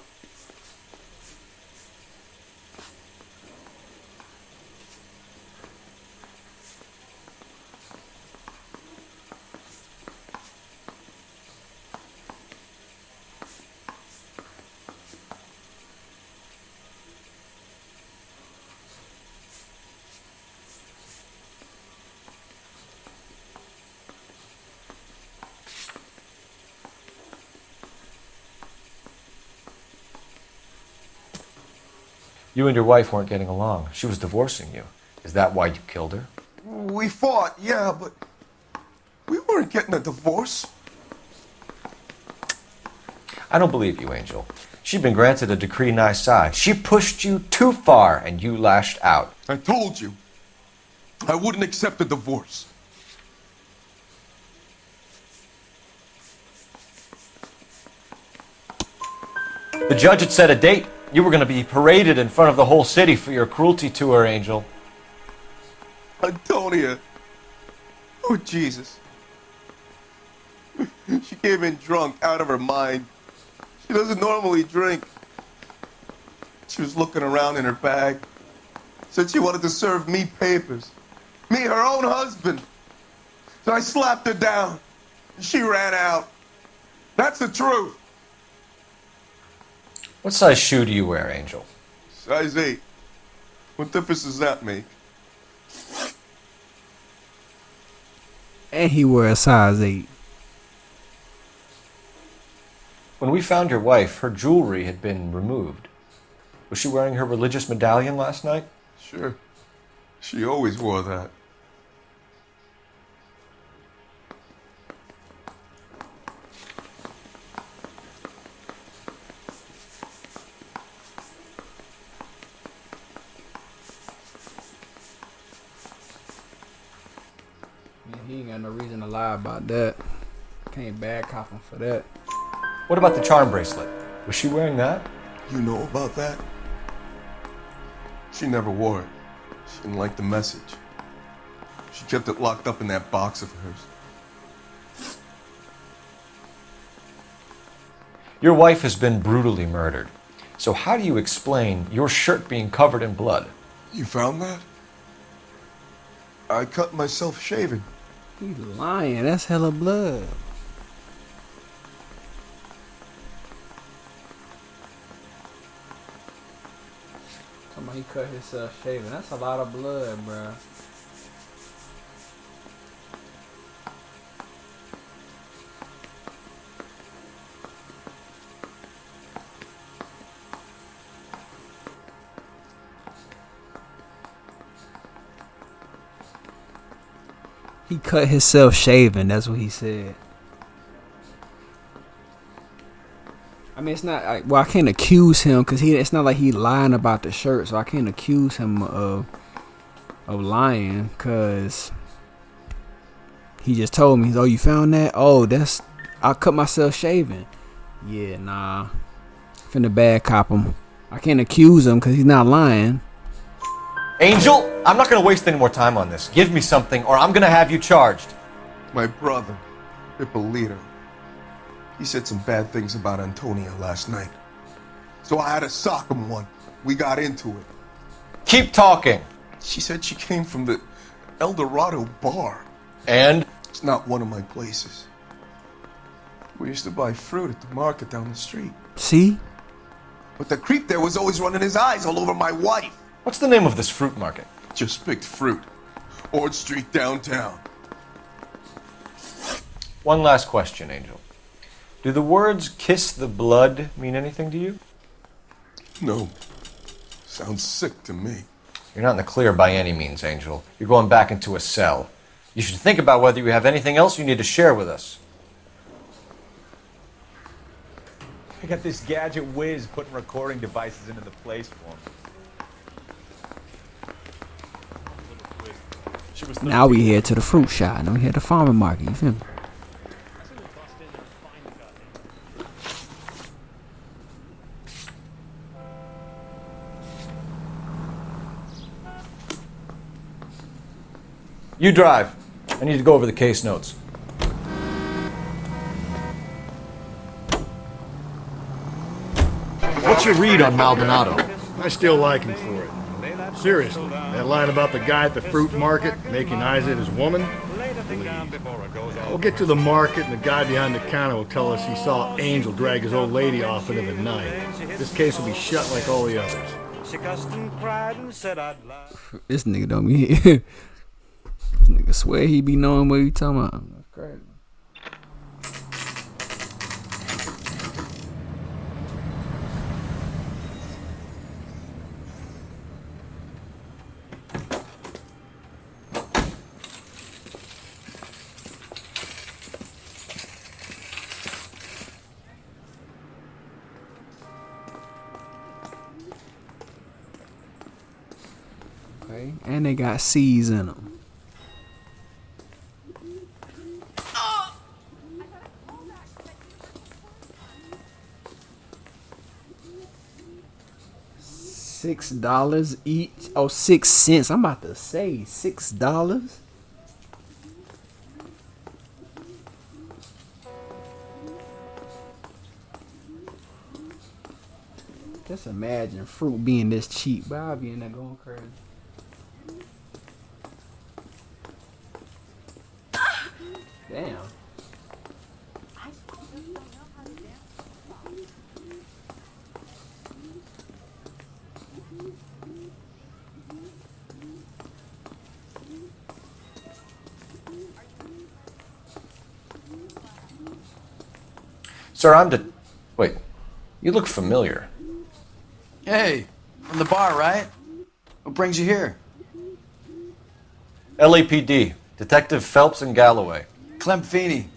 You and your wife weren't getting along. She was divorcing you. Is that why you killed her? We fought, yeah, but we weren't getting a divorce. I don't believe you, Angel. She'd been granted a decree nisi. She pushed you too far and you lashed out. I told you. I wouldn't accept a divorce. The judge had set a date. You were going to be paraded in front of the whole city for your cruelty to her, Angel. Antonia. Oh, Jesus. She came in drunk, out of her mind. She doesn't normally drink. She was looking around in her bag. Said she wanted to serve me papers. Me, her own husband. So I slapped her down. She ran out. That's the truth. What size shoe do you wear, Angel? Size 8. What difference does that make? And he wear a size 8. When we found your wife, her jewelry had been removed. Was she wearing her religious medallion last night? Sure. She always wore that. He ain't got no reason to lie about that. Can't bad cop him for that. What about the charm bracelet? Was she wearing that? You know about that? She never wore it. She didn't like the message. She kept it locked up in that box of hers. Your wife has been brutally murdered. So how do you explain your shirt being covered in blood? You found that? I cut myself shaving. He lying. That's hella blood. Somebody cut himself shaving. That's a lot of blood, bruh. He cut himself shaving. That's what he said. I mean, it's not. Well, I can't accuse him because it's not like he lying about the shirt, so I can't accuse him of lying because he just told me, "Oh, you found that? Oh, I cut myself shaving." Yeah, nah. Finna bad cop him. I can't accuse him because he's not lying. Angel, I'm not gonna waste any more time on this. Give me something, or I'm gonna have you charged. My brother, Ippolito, he said some bad things about Antonia last night. So I had to sock him one. We got into it. Keep talking. She said she came from the El Dorado bar. And? It's not one of my places. We used to buy fruit at the market down the street. See? But the creep there was always running his eyes all over my wife. What's the name of this fruit market? Just picked fruit. Ord Street downtown. One last question, Angel. Do the words kiss the blood mean anything to you? No. Sounds sick to me. You're not in the clear by any means, Angel. You're going back into a cell. You should think about whether you have anything else you need to share with us. I got this gadget whiz putting recording devices into the place for him. Now we head to the fruit shop. Now we head to the farmer market. You feel me? You drive. I need to go over the case notes. What's your read on Maldonado? I still like him for it. Seriously, that line about the guy at the fruit market making eyes at his woman? We'll get to the market and the guy behind the counter will tell us he saw Angel drag his old lady off into the night. This case will be shut like all the others. This nigga don't be here. This nigga swear he be knowing what he talking about. That's crazy. Okay, and they got C's in them. $6 each. Oh, 6 cents. I'm about to say $6. Just imagine fruit being this cheap, but I'll be in there going crazy. Damn. Sir, Wait, you look familiar. Hey, from the bar, right? What brings you here? LAPD, Detective Phelps and Galloway. Clem Feeney.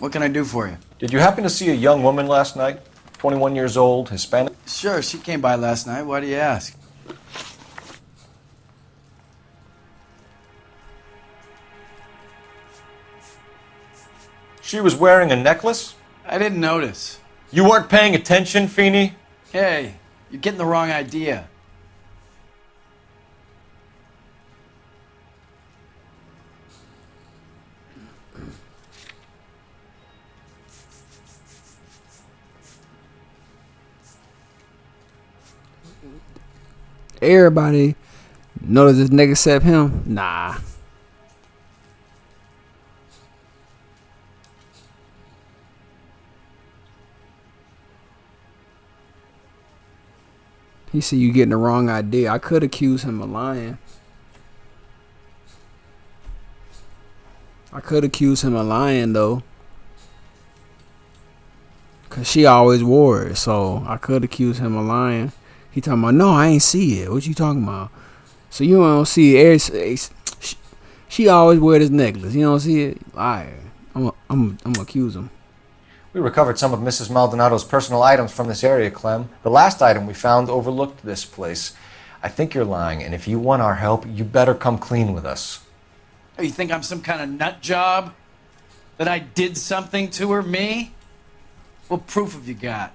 What can I do for you? Did you happen to see a young woman last night? 21 years old, Hispanic? Sure, she came by last night. Why do you ask? She was wearing a necklace? I didn't notice. You weren't paying attention, Feeney? Hey, you're getting the wrong idea. Everybody notice this nigga except him? Nah. He see you getting the wrong idea. I could accuse him of lying. I could accuse him of lying though. Cause she always wore it, so I could accuse him of lying. He talking about, no, I ain't see it. What you talking about? So you don't see it. She always wear this necklace. You don't see it? Liar. I'm gonna accuse him. We recovered some of Mrs. Maldonado's personal items from this area, Clem. The last item we found overlooked this place. I think you're lying, and if you want our help, you better come clean with us. Oh, you think I'm some kind of nut job? That I did something to her? Me? What proof have you got?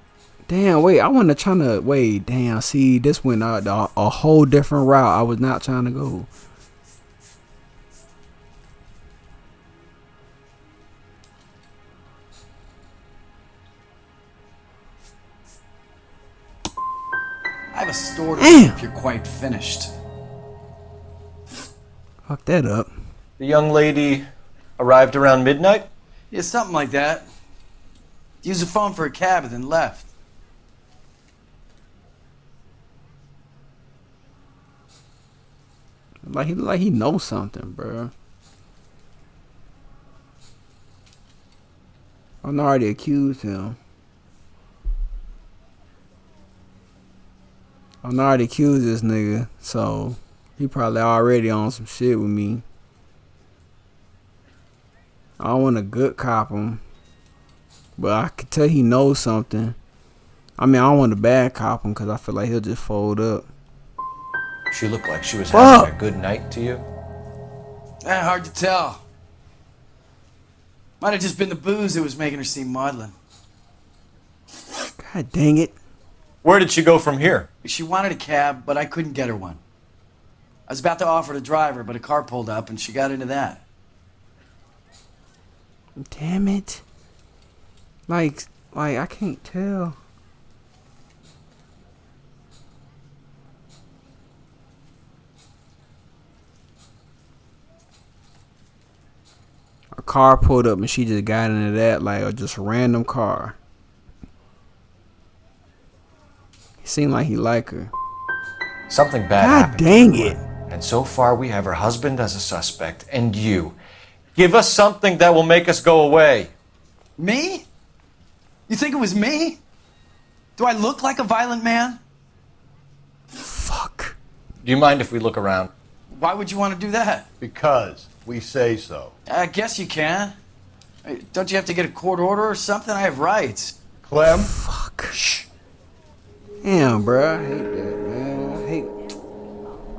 Damn, wait, I wasn't trying to, wait, damn, see, this went a whole different route I was not trying to go. I have a store to see if you're quite finished. Fuck that up. The young lady arrived around midnight? Yeah, something like that. Used the phone for a cab and then left. Like he knows something, bro. I already accused him. I already accused this nigga, so he probably already on some shit with me. I don't want to good cop him, but I could tell he knows something. I mean, I don't want to bad cop him because I feel like he'll just fold up. She looked like she was having a good night to you. Hard to tell. Might have just been the booze that was making her seem maudlin. God dang it. Where did she go from here? She wanted a cab, but I couldn't get her one. I was about to offer to drive her, but a car pulled up and she got into that. Damn it. Like I can't tell. A car pulled up and she just got into that, like just a random car. It seemed like he liked her. Something bad happened. God dang it. And so far we have her husband as a suspect, and you. Give us something that will make us go away. Me? You think it was me? Do I look like a violent man? Fuck. Do you mind if we look around? Why would you want to do that? Because we say so. I guess you can. Hey, don't you have to get a court order or something? I have rights. Clem? Fuck. Shh. Damn, bro. I hate that, man.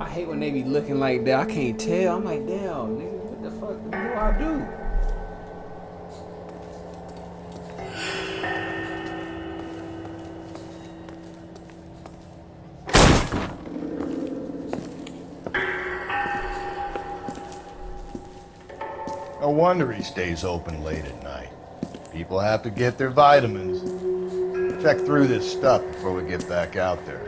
I hate when they be looking like that. I can't tell. I'm like, damn, nigga, what the fuck do I do? No wonder he stays open late at night. People have to get their vitamins. Check through this stuff before we get back out there.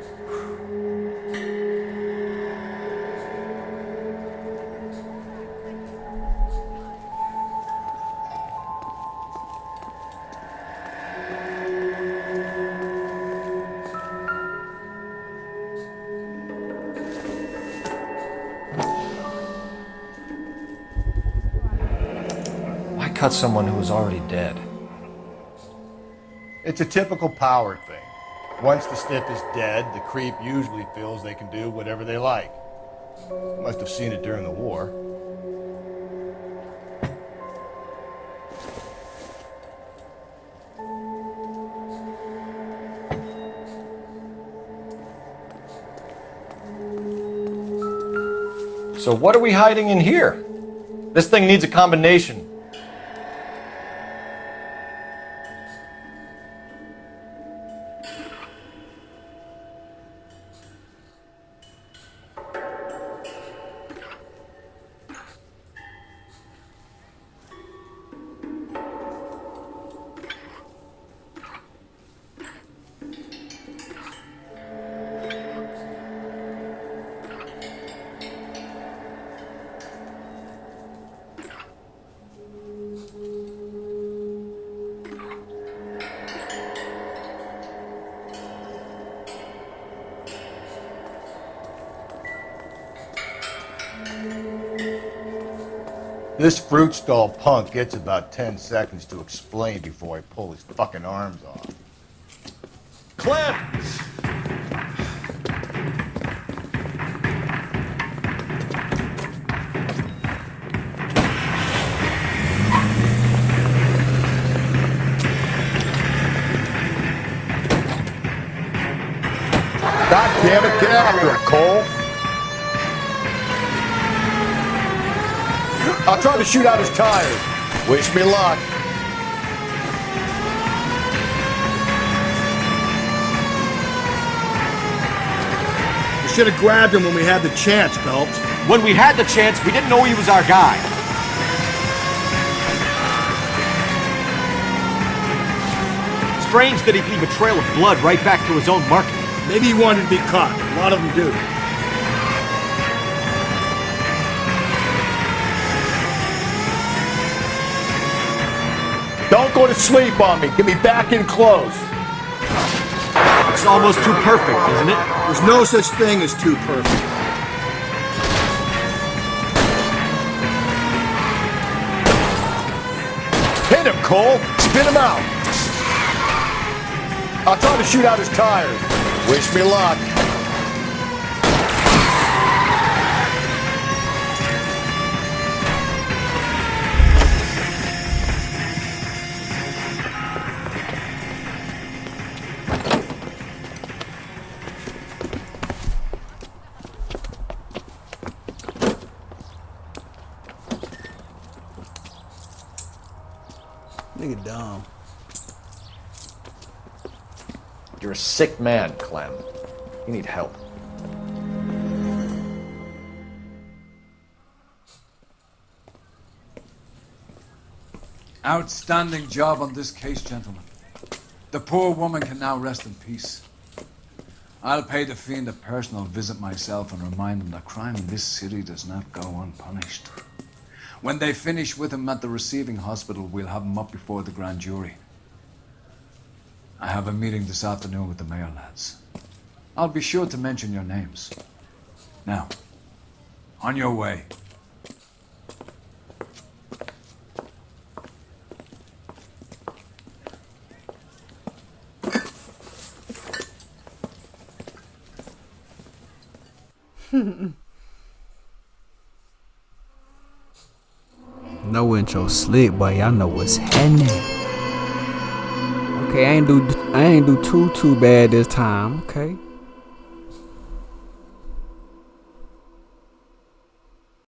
Cut someone who was already dead. It's a typical power thing. Once the stiff is dead, the creep usually feels they can do whatever they like. Must have seen it during the war. So what are we hiding in here? This thing needs a combination. This fruit stall punk gets about 10 seconds to explain before I pull his fucking arms off. Clem! God damn it, get after him, Cole! I'll try to shoot out his tires. Wish me luck. We should have grabbed him when we had the chance, Phelps. When we had the chance, we didn't know he was our guy. Strange that he'd leave a trail of blood right back to his own market. Maybe he wanted to be caught. A lot of them do. Don't go to sleep on me. Get me back in close. It's almost too perfect, isn't it? There's no such thing as too perfect. Hit him, Cole. Spin him out. I'll try to shoot out his tires. Wish me luck. Nigga dumb. You're a sick man, Clem. You need help. Outstanding job on this case, gentlemen. The poor woman can now rest in peace. I'll pay the fiend a personal visit myself and remind him that crime in this city does not go unpunished. When they finish with him at the receiving hospital, we'll have him up before the grand jury. I have a meeting this afternoon with the mayor lads. I'll be sure to mention your names. Now, on your way. No intro slick, boy. Y'all know what's happening. Okay, I ain't do too bad this time. Okay.